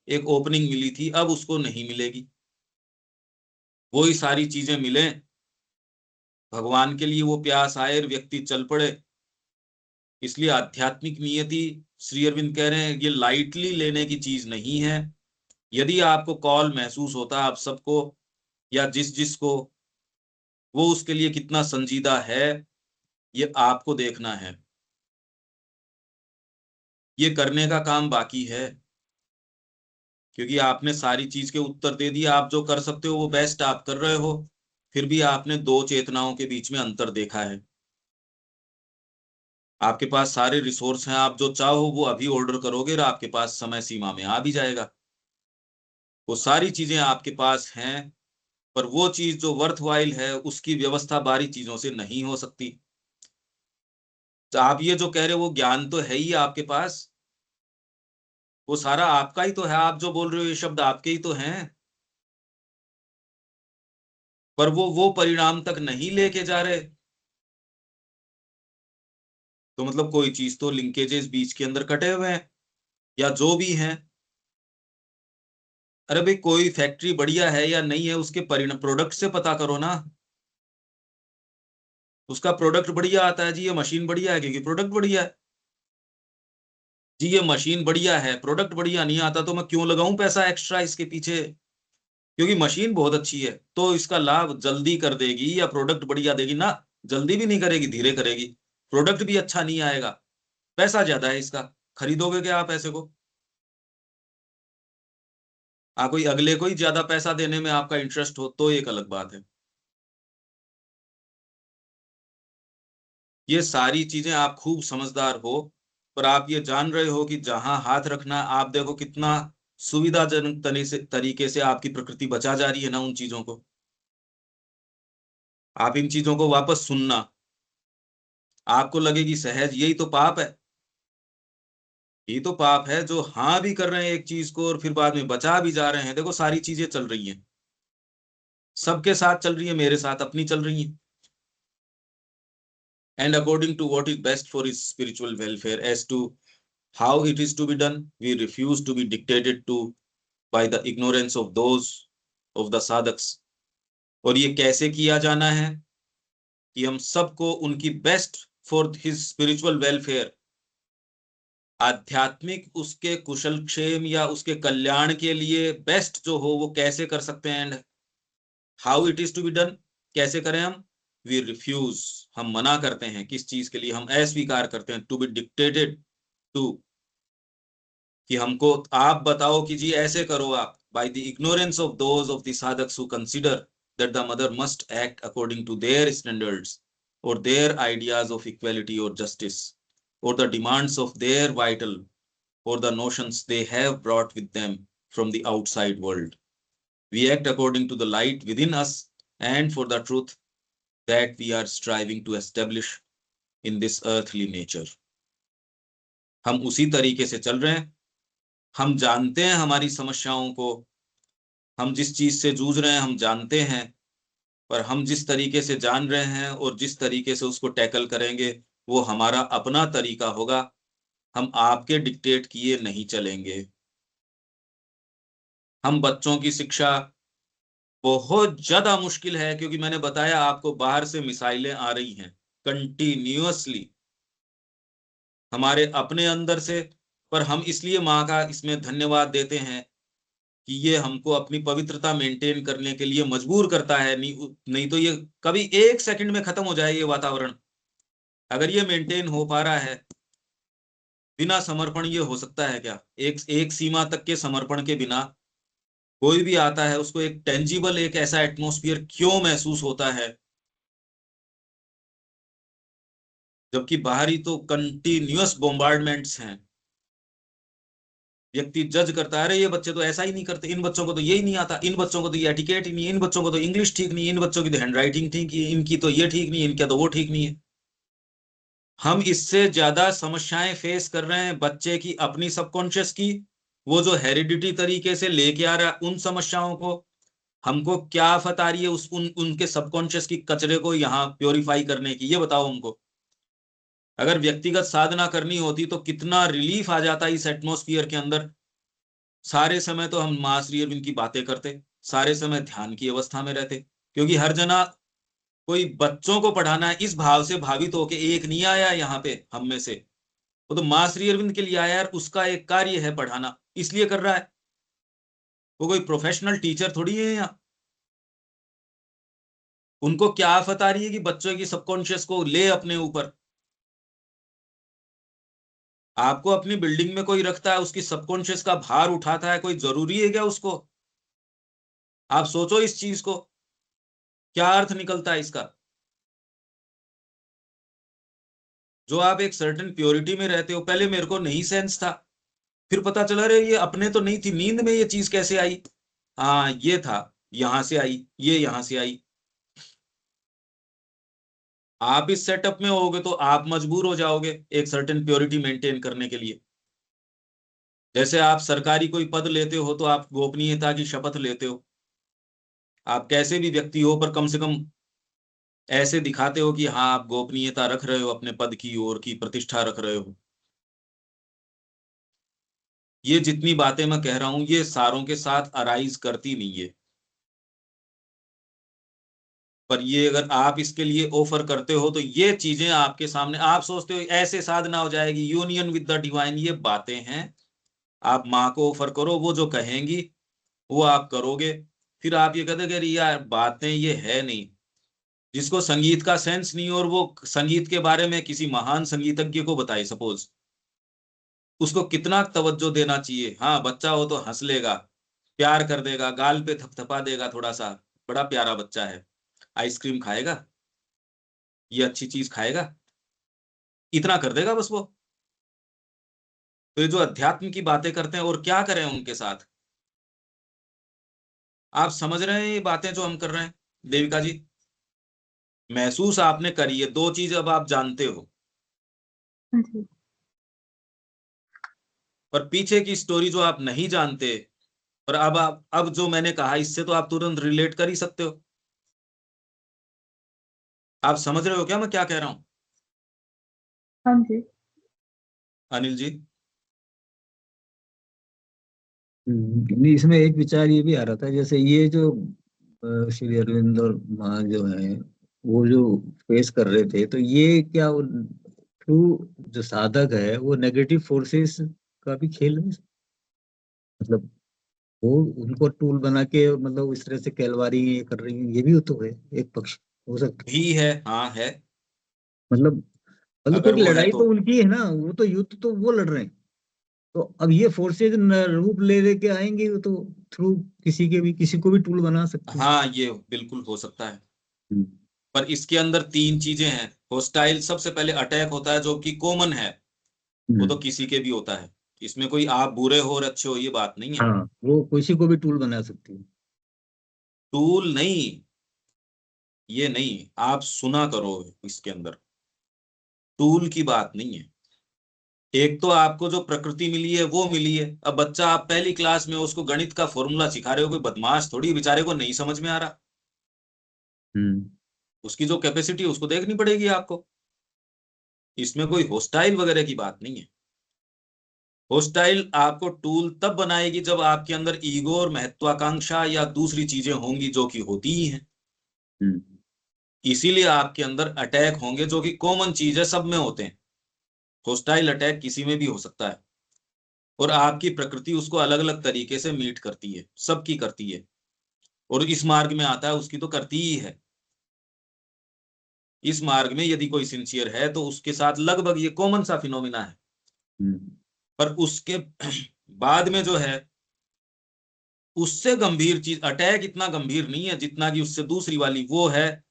एक ओपनिंग मिली थी, अब उसको नहीं मिलेगी। वो ही सारी चीजें मिले, भगवान के लिए वो प्यास आए और व्यक्ति चल पड़े। इसलिए आध्यात्मिक नियति, श्री अरविंद कह रहे हैं, ये लाइटली लेने की चीज नहीं है। यदि आपको कॉल महसूस होता है आप सबको, या जिस जिसको, वो उसके लिए कितना संजीदा है, ये आपको देखना है। ये करने का काम बाकी है, क्योंकि आपने सारी चीज के उत्तर दे दिए। आप जो कर सकते हो वो बेस्ट आप कर रहे हो, फिर भी आपने दो चेतनाओं के बीच में अंतर देखा है। आपके पास सारे रिसोर्स हैं, आप जो चाहो वो अभी ऑर्डर करोगे और आपके पास समय सीमा में आ भी जाएगा। वो सारी चीजें आपके पास हैं, पर वो चीज जो वर्थ वाइल है उसकी व्यवस्था बाहरी चीजों से नहीं हो सकती। तो आप ये जो कह रहे हो वो ज्ञान तो है ही आपके पास, वो सारा आपका ही तो है। आप जो बोल रहे हो ये शब्द आपके ही तो हैं, पर वो परिणाम तक नहीं लेके जा रहे। तो मतलब कोई चीज तो लिंकेजेस बीच के अंदर कटे हुए हैं, या जो भी हैं। अरे भाई, कोई फैक्ट्री बढ़िया है या नहीं है उसके परिणाम प्रोडक्ट से पता करो ना। उसका प्रोडक्ट बढ़िया आता है जी, ये मशीन बढ़िया है क्योंकि प्रोडक्ट बढ़िया है। जी ये मशीन बढ़िया है, प्रोडक्ट बढ़िया नहीं आता, तो मैं क्यों लगाऊं पैसा एक्स्ट्रा इसके पीछे? क्योंकि मशीन बहुत अच्छी है तो इसका लाभ जल्दी कर देगी, या प्रोडक्ट बढ़िया देगी ना। जल्दी भी नहीं करेगी, धीरे करेगी। प्रोडक्ट भी अच्छा नहीं आएगा, पैसा ज्यादा है इसका। खरीदोगे क्या आप ऐसे को? कोई अगले को ही ज्यादा पैसा देने में आपका इंटरेस्ट हो तो एक अलग बात है। ये सारी चीजें आप खूब समझदार हो, पर आप ये जान रहे हो कि जहां हाथ रखना, आप देखो कितना सुविधाजनक तरीके से आपकी प्रकृति बचा जा रही है ना उन चीजों को। आप इन चीजों को वापस सुनना, आपको लगेगी सहज, यही तो पाप है। यही तो पाप है जो हाँ भी कर रहे हैं एक चीज को और फिर बाद में बचा भी जा रहे हैं। देखो सारी चीजें चल रही हैं, सबके साथ चल रही है, मेरे साथ अपनी चल रही है। And according to what is best for his spiritual welfare, as to how it is to be done, we refuse to be dictated to by the ignorance of those of the sadhaks. और ये कैसे किया जाना है कि हम सबको उनकी best for his spiritual welfare, आध्यात्मिक उसके कुशल क्षेम या उसके कल्याण के लिए बेस्ट जो हो वो कैसे कर सकते हैं। And how it is to be done, कैसे करें हम? वी रिफ्यूज, हम मना करते हैं। किस चीज के लिए? हम अस्वीकार करते हैं। टू बी डिक्टेटेड टू, कि हमको आप बताओ कि जी ऐसे करो आप, by the ignorance of those of the sadhaks who consider that the Mother must act according to their standards और देयर आइडियाज ऑफ इक्वालिटी और जस्टिस और the demands of their vital or the notions they have brought with them from the outside world. We act according to the light within us and for the truth that we are striving to establish in this earthly nature. हम उसी तरीके से चल रहे हैं। हम जानते हैं हमारी समस्याओं को, हम जिस चीज से जूझ रहे हैं हम जानते हैं, पर हम जिस तरीके से जान रहे हैं और जिस तरीके से उसको टैकल करेंगे वो हमारा अपना तरीका होगा। हम आपके डिक्टेट किए नहीं चलेंगे। हम बच्चों की शिक्षा बहुत ज्यादा मुश्किल है, क्योंकि मैंने बताया आपको बाहर से मिसाइलें आ रही हैं कंटिन्यूअसली हमारे अपने अंदर से। पर हम इसलिए माँ का इसमें धन्यवाद देते हैं कि ये हमको अपनी पवित्रता मेंटेन करने के लिए मजबूर करता है। नहीं तो ये कभी एक सेकंड में खत्म हो जाए ये वातावरण। अगर ये मेंटेन हो पा रहा है बिना समर्पण, ये हो सकता है क्या? एक एक सीमा तक के समर्पण के बिना कोई भी आता है उसको एक टेंजिबल एक ऐसा एटमॉस्फेयर क्यों महसूस होता है, जबकि बाहरी तो कंटिन्यूअस बोम्बार्डमेंट्स हैं। व्यक्ति जज करता है, अरे ये बच्चे तो ऐसा ही नहीं करते, इन बच्चों को तो ये ही नहीं आता, इन बच्चों को तो ये एटिकेट ही नहीं है, इन बच्चों को तो इंग्लिश ठीक नहीं है, इन बच्चों की तो हैंडराइटिंग ठीक है, इनकी तो ये ठीक नहीं है, इनका तो वो ठीक नहीं है। हम इससे ज्यादा समस्याएं फेस कर रहे हैं बच्चे की अपनी सबकॉन्शियस की, वो जो हेरिडिटी तरीके से लेके आ रहा है उन समस्याओं को। हमको क्या आफत आ रही है उनके सबकॉन्शियस की कचरे को यहाँ प्योरीफाई करने की, ये बताओ हमको। अगर व्यक्तिगत साधना करनी होती तो कितना रिलीफ आ जाता इस एटमॉस्फियर के अंदर। सारे समय तो हम मां श्री अरविंद की बातें करते, सारे समय ध्यान की अवस्था में रहते, क्योंकि हर जना कोई बच्चों को पढ़ाना है इस भाव से भावित होके एक नहीं आया यहाँ पे हम में से, वो तो मां श्री अरविंद के लिए आया है, उसका एक कार्य है पढ़ाना, इसलिए कर रहा है। वो कोई प्रोफेशनल टीचर थोड़ी है यहाँ। उनको क्या आफत आ रही है कि बच्चों की सबकॉन्शियस को ले अपने ऊपर। आपको अपनी बिल्डिंग में कोई रखता है, उसकी सबकॉन्शियस का भार उठाता है, कोई जरूरी है क्या उसको? आप सोचो इस चीज को, क्या अर्थ निकलता है इसका। जो आप एक सर्टेन प्योरिटी में रहते हो, पहले मेरे को नहीं सेंस था, फिर पता चला रे ये अपने तो नहीं थी, नींद में ये चीज कैसे आई, हाँ ये था, यहां से आई, ये यहां से आई। आप इस सेटअप में होगे तो आप मजबूर हो जाओगे एक सर्टेन प्योरिटी मेंटेन करने के लिए। जैसे आप सरकारी कोई पद लेते हो तो आप गोपनीयता की शपथ लेते हो, आप कैसे भी व्यक्ति हो पर कम से कम ऐसे दिखाते हो कि हाँ आप गोपनीयता रख रहे हो, अपने पद की ओर की प्रतिष्ठा रख रहे हो। ये जितनी बातें मैं कह रहा हूं ये सारों के साथ अराइज करती नहीं है, पर ये अगर आप इसके लिए ऑफर करते हो तो ये चीजें आपके सामने, आप सोचते हो ऐसे साधना हो जाएगी, यूनियन विद द डिवाइन, ये बातें हैं। आप माँ को ऑफर करो, वो जो कहेंगी वो आप करोगे, फिर आप ये कहते कि अरे यार बातें ये है नहीं। जिसको संगीत का सेंस नहीं और वो संगीत के बारे में किसी महान संगीतज्ञ को बताए सपोज, उसको कितना तवज्जो देना चाहिए। हाँ बच्चा हो तो हंस लेगा, प्यार कर देगा, गाल पे थपथपा देगा थोड़ा सा, बड़ा प्यारा बच्चा है, आइसक्रीम खाएगा, ये अच्छी चीज खाएगा, इतना कर देगा बस वो। तो ये जो अध्यात्म की बातें करते हैं और क्या करें उनके साथ, आप समझ रहे हैं ये बातें जो हम कर रहे हैं देविका जी? महसूस आपने करी है, दो चीज अब आप जानते हो, जी पर पीछे की स्टोरी जो आप नहीं जानते, पर अब जो मैंने कहा इससे तो आप तुरंत रिलेट कर ही सकते हो। आप समझ रहे हो क्या मैं क्या कह रहा हूं? हाँ जी अनिल जी। नहीं, इसमें एक विचार ये भी आ रहा था, जैसे ये जो श्री अरविंद और माँ जो है वो जो फेस कर रहे थे, तो ये क्या थ्रू जो साधक है वो नेगेटिव फोर्सेस का भी खेल है, मतलब वो उनको टूल बना के मतलब इस तरह से कैलवारी ये कर रही है, ये भी तो है एक पक्ष हो सकता है। भी है, हाँ है। मतलब अगर क्योंकि वो है लड़ाई तो तो उनकी है ना, वो तो युद्ध तो वो लड़ रहे हैं, तो अब ये फोर्सेज रूप ले लेके आएंगे, वो तो थ्रू किसी को भी टूल बना सकते हैं। हाँ ये बिल्कुल हो सकता है, हम्म, पर इसके अंदर तीन चीजें हैं। होस्टाइल सबसे पहले अटैक होता है जो कि कॉमन है, वो तो हम्म, किसी के भी होता है, इसमें कोई आप बुरे हो और अच्छे हो ये बात नहीं है। हाँ, वो किसी को भी टूल बना सकती है। टूल नहीं, ये नहीं, आप सुना करो इसके अंदर, टूल की बात नहीं है। एक तो आपको जो प्रकृति मिली है वो मिली है। अब बच्चा आप पहली क्लास में उसको गणित का फॉर्मूला सिखा रहे हो, कोई बदमाश थोड़ी, बेचारे को नहीं समझ में आ रहा, हम्म, उसकी जो कैपेसिटी है उसको देखनी पड़ेगी आपको। इसमें कोई होस्टाइल वगैरह की बात नहीं है। होस्टाइल आपको टूल तब बनाएगी जब आपके अंदर ईगो और महत्वाकांक्षा या दूसरी चीजें होंगी जो कि होती ही हैं। हम्म, इसीलिए आपके अंदर अटैक होंगे जो कि कॉमन चीज है, सब में होते हैं। होस्टाइल अटैक किसी में भी हो सकता है, और आपकी प्रकृति उसको अलग अलग तरीके से मीट करती है, सबकी करती है, और इस मार्ग में आता है उसकी तो करती ही है। इस मार्ग में यदि कोई सिंसियर है तो उसके साथ लगभग ये कॉमन सा फिनोमिना है। हम्म, पर उसके बाद में जो है उससे गंभीर चीज, अटैक इतना गंभीर नहीं है जितना कि उससे दूसरी वाली वो है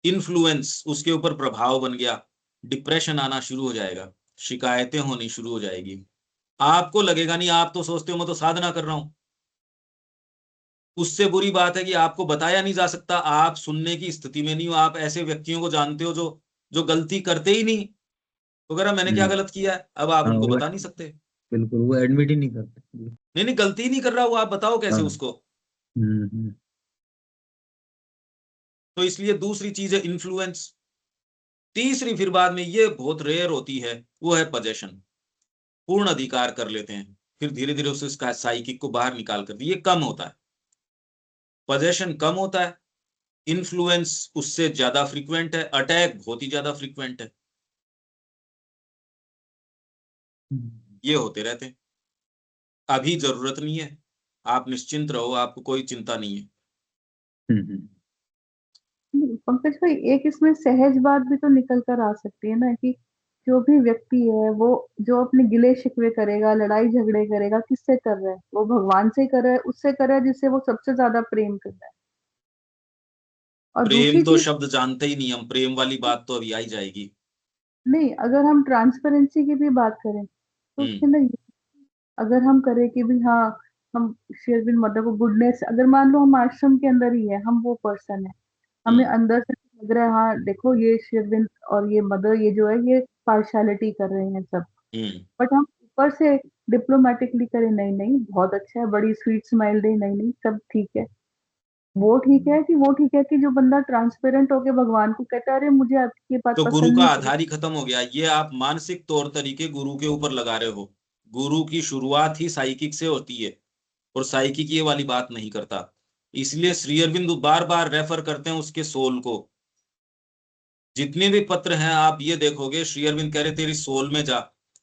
इन्फ्लुएंस, उसके ऊपर प्रभाव बन गया, डिप्रेशन आना शुरू हो जाएगा, शिकायतें होनी शुरू हो जाएगी, आपको लगेगा नहीं, आप तो सोचते हो मैं तो साधना कर रहा हूं। उससे बुरी बात है कि आपको बताया नहीं जा सकता, आप सुनने की स्थिति में नहीं हो। आप ऐसे व्यक्तियों को जानते हो जो जो गलती करते ही नहीं, तो कह रहा मैंने क्या गलत किया है, अब आप हाँ उनको वो बता नहीं सकते। बिल्कुल वो एडमिट ही नहीं करते। नहीं नहीं, गलती ही नहीं कर रहा वो, आप बताओ कैसे हाँ। उसको। हम्म। तो इसलिए दूसरी चीज है इन्फ्लुएंस। तीसरी फिर बाद में ये बहुत रेयर होती है, वो है पजेशन। पूर्ण अधिकार कर लेते हैं, फिर धीरे धीरे उसे उसका साइकिक को बाहर निकाल कर ये कम होता है। पजेशन कम होता है, इन्फ्लुएंस उससे ज्यादा फ्रीक्वेंट है, अटैक बहुत ही ज्यादा फ्रीक्वेंट है। ये होते रहते हैं। अभी जरूरत नहीं है, आप निश्चिंत रहो, आपको कोई चिंता नहीं है। नहीं, पंकज भाई एक इसमें सहज बात भी तो निकल कर आ सकती है ना कि जो भी व्यक्ति है वो जो अपने गिले शिकवे करेगा, लड़ाई झगड़े करेगा, किससे कर रहा है? वो भगवान से कर रहा है, उससे कर रहा है जिससे वो सबसे ज्यादा प्रेम कर रहा है। और प्रेम दूसरी तो चीज, शब्द जानते ही नहीं हम, प्रेम वाली बात तो अभी आई जाएगी। नहीं, अगर हम ट्रांसपेरेंसी की भी बात करें तो उसके हम्म। अंदर अगर हम करें कि भी हाँ, हम शेरविन मदर को गुडनेस, अगर मान लो हम आश्रम के अंदर ही है, हम वो पर्सन है, हमें हम्म। अंदर से लग रहा है हाँ देखो ये शेरविन और ये मदर ये जो है ये पार्शियलिटी कर रहे हैं सब, हम्म। बट हम ऊपर से डिप्लोमेटिकली करें नहीं नहीं बहुत अच्छा है, बड़ी स्वीट स्माइल दे नहीं नहीं सब ठीक है। वो ठीक है कि वो ठीक है कि जो बंदा ट्रांसपेरेंट होके भगवान को कहता है अरे मुझे आपकी ये बात तो गुरु पसंद का नहीं आई। आधार ही खत्म हो गया। ये आप मानसिक तौर तरीके गुरु के ऊपर लगा रहे हो। गुरु की शुरुआत ही साइकिक से होती है, और साइकिक ये वाली बात नहीं करता। इसलिए श्री अरविंद बार बार रेफर करते हैं उसके सोल को। जितने भी पत्र हैं आप ये देखोगे, श्री अरविंद कह रहे तेरी सोल में जा,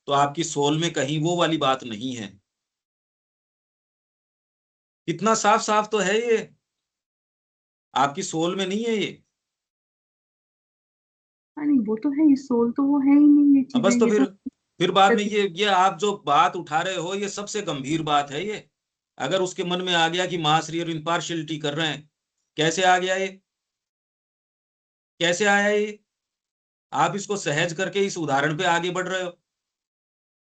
तो आपकी सोल में कहीं वो वाली बात नहीं है। कितना साफ साफ तो है ये, आपकी सोल में नहीं है ये। हाँ नहीं वो तो है ही, सोल तो वो है ही नहीं, ये अब चीजें बस तो ये तो फिर बाद में ये आप जो बात उठा रहे हो ये सबसे गंभीर बात है ये। अगर उसके मन में आ गया कि मां श्री अरविंद पार्शियलिटी कर रहे हैं, कैसे आ गया ये, कैसे आया ये? आप इसको सहज करके इस उदाहरण पे आगे बढ़ रहे हो,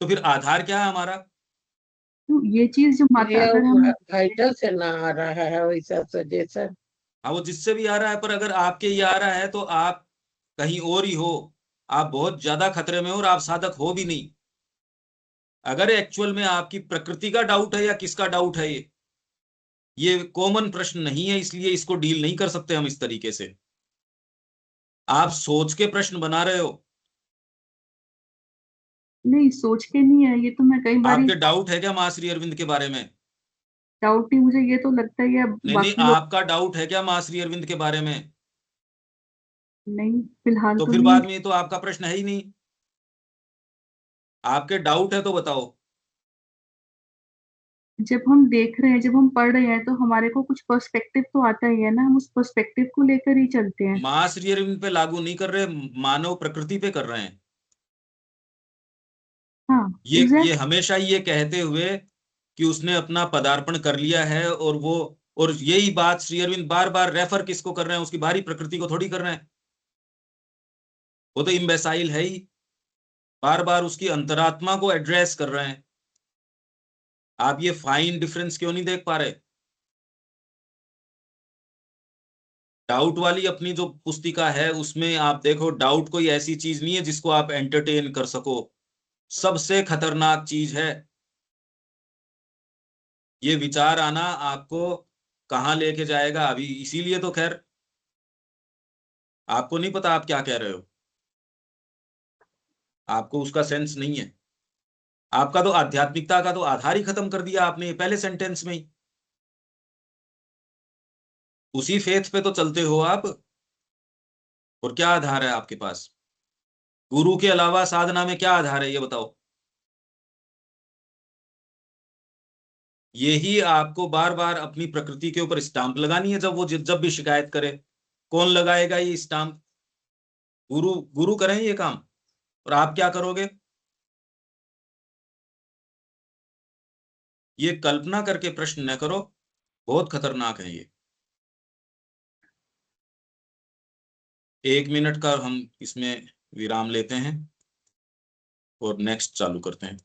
तो फिर आधार क्या है हमारा? तो ये चीज जो माता ये अगर हम हाइडल से ना आ रहा है वैसा सजेशन। हाँ वो जिससे भी आ रहा है, पर अगर आपके ये आ रहा है तो आप कहीं और ही हो, आप बहुत ज्यादा खतरे में हो और आप साधक हो भी नहीं। अगर एक्चुअल में आपकी प्रकृति का डाउट है या किसका डाउट है, ये कॉमन प्रश्न नहीं है, इसलिए इसको डील नहीं कर सकते हम इस तरीके से। आप सोच के प्रश्न बना रहे हो। नहीं सोच के नहीं है, ये तो मैं कई बार आपके डाउट है क्या मां श्री अरविंद के बारे में? डाउट नहीं, मुझे ये तो लगता है या नहीं नहीं, बाकी लोग आपका डाउट है क्या मां श्री अरविंद के बारे में? नहीं, फिलहाल तो तो फिर नहीं। बाद में ये तो आपका प्रश्न है ही नहीं। आपके डाउट है तो बताओ। जब हम देख रहे हैं, जब हम पढ़ रहे हैं तो हमारे को कुछ पर्सपेक्टिव तो आता ही है ना, हम उस पर्सपेक्टिव को लेकर ही चलते हैं। मां श्री अरविंद पे लागू नहीं कर रहे, मानव प्रकृति पे कर रहे हैं। हाँ ये एग्जैक्ट। हमेशा ये कहते हुए कि उसने अपना पदार्पण कर लिया है, और वो, और यही बात श्री अरविंद बार बार रेफर किसको कर रहे हैं? उसकी बाहरी प्रकृति को थोड़ी कर रहे हैं। वो तो इम्बेसाइल है ही, बार बार उसकी अंतरात्मा को एड्रेस कर रहे हैं। आप ये फाइन डिफरेंस क्यों नहीं देख पा रहे? डाउट वाली अपनी जो पुस्तिका है उसमें आप देखो, डाउट कोई ऐसी चीज नहीं है जिसको आप एंटरटेन कर सको। सबसे खतरनाक चीज है ये विचार आना, आपको कहाँ लेके जाएगा अभी। इसीलिए तो खैर आपको नहीं पता आप क्या कह रहे हो, आपको उसका सेंस नहीं है। आपका तो आध्यात्मिकता का तो आधार ही खत्म कर दिया आपने पहले सेंटेंस में ही। उसी फेथ पे तो चलते हो आप, और क्या आधार है आपके पास? गुरु के अलावा साधना में क्या आधार है ये बताओ। यही आपको बार बार अपनी प्रकृति के ऊपर स्टाम्प लगानी है, जब वो जब भी शिकायत करे। कौन लगाएगा ये स्टाम्प? गुरु। गुरु करें ये काम, और आप क्या करोगे? ये कल्पना करके प्रश्न न करो, बहुत खतरनाक है ये। 1 मिनट का हम इसमें विराम लेते हैं और नेक्स्ट चालू करते हैं।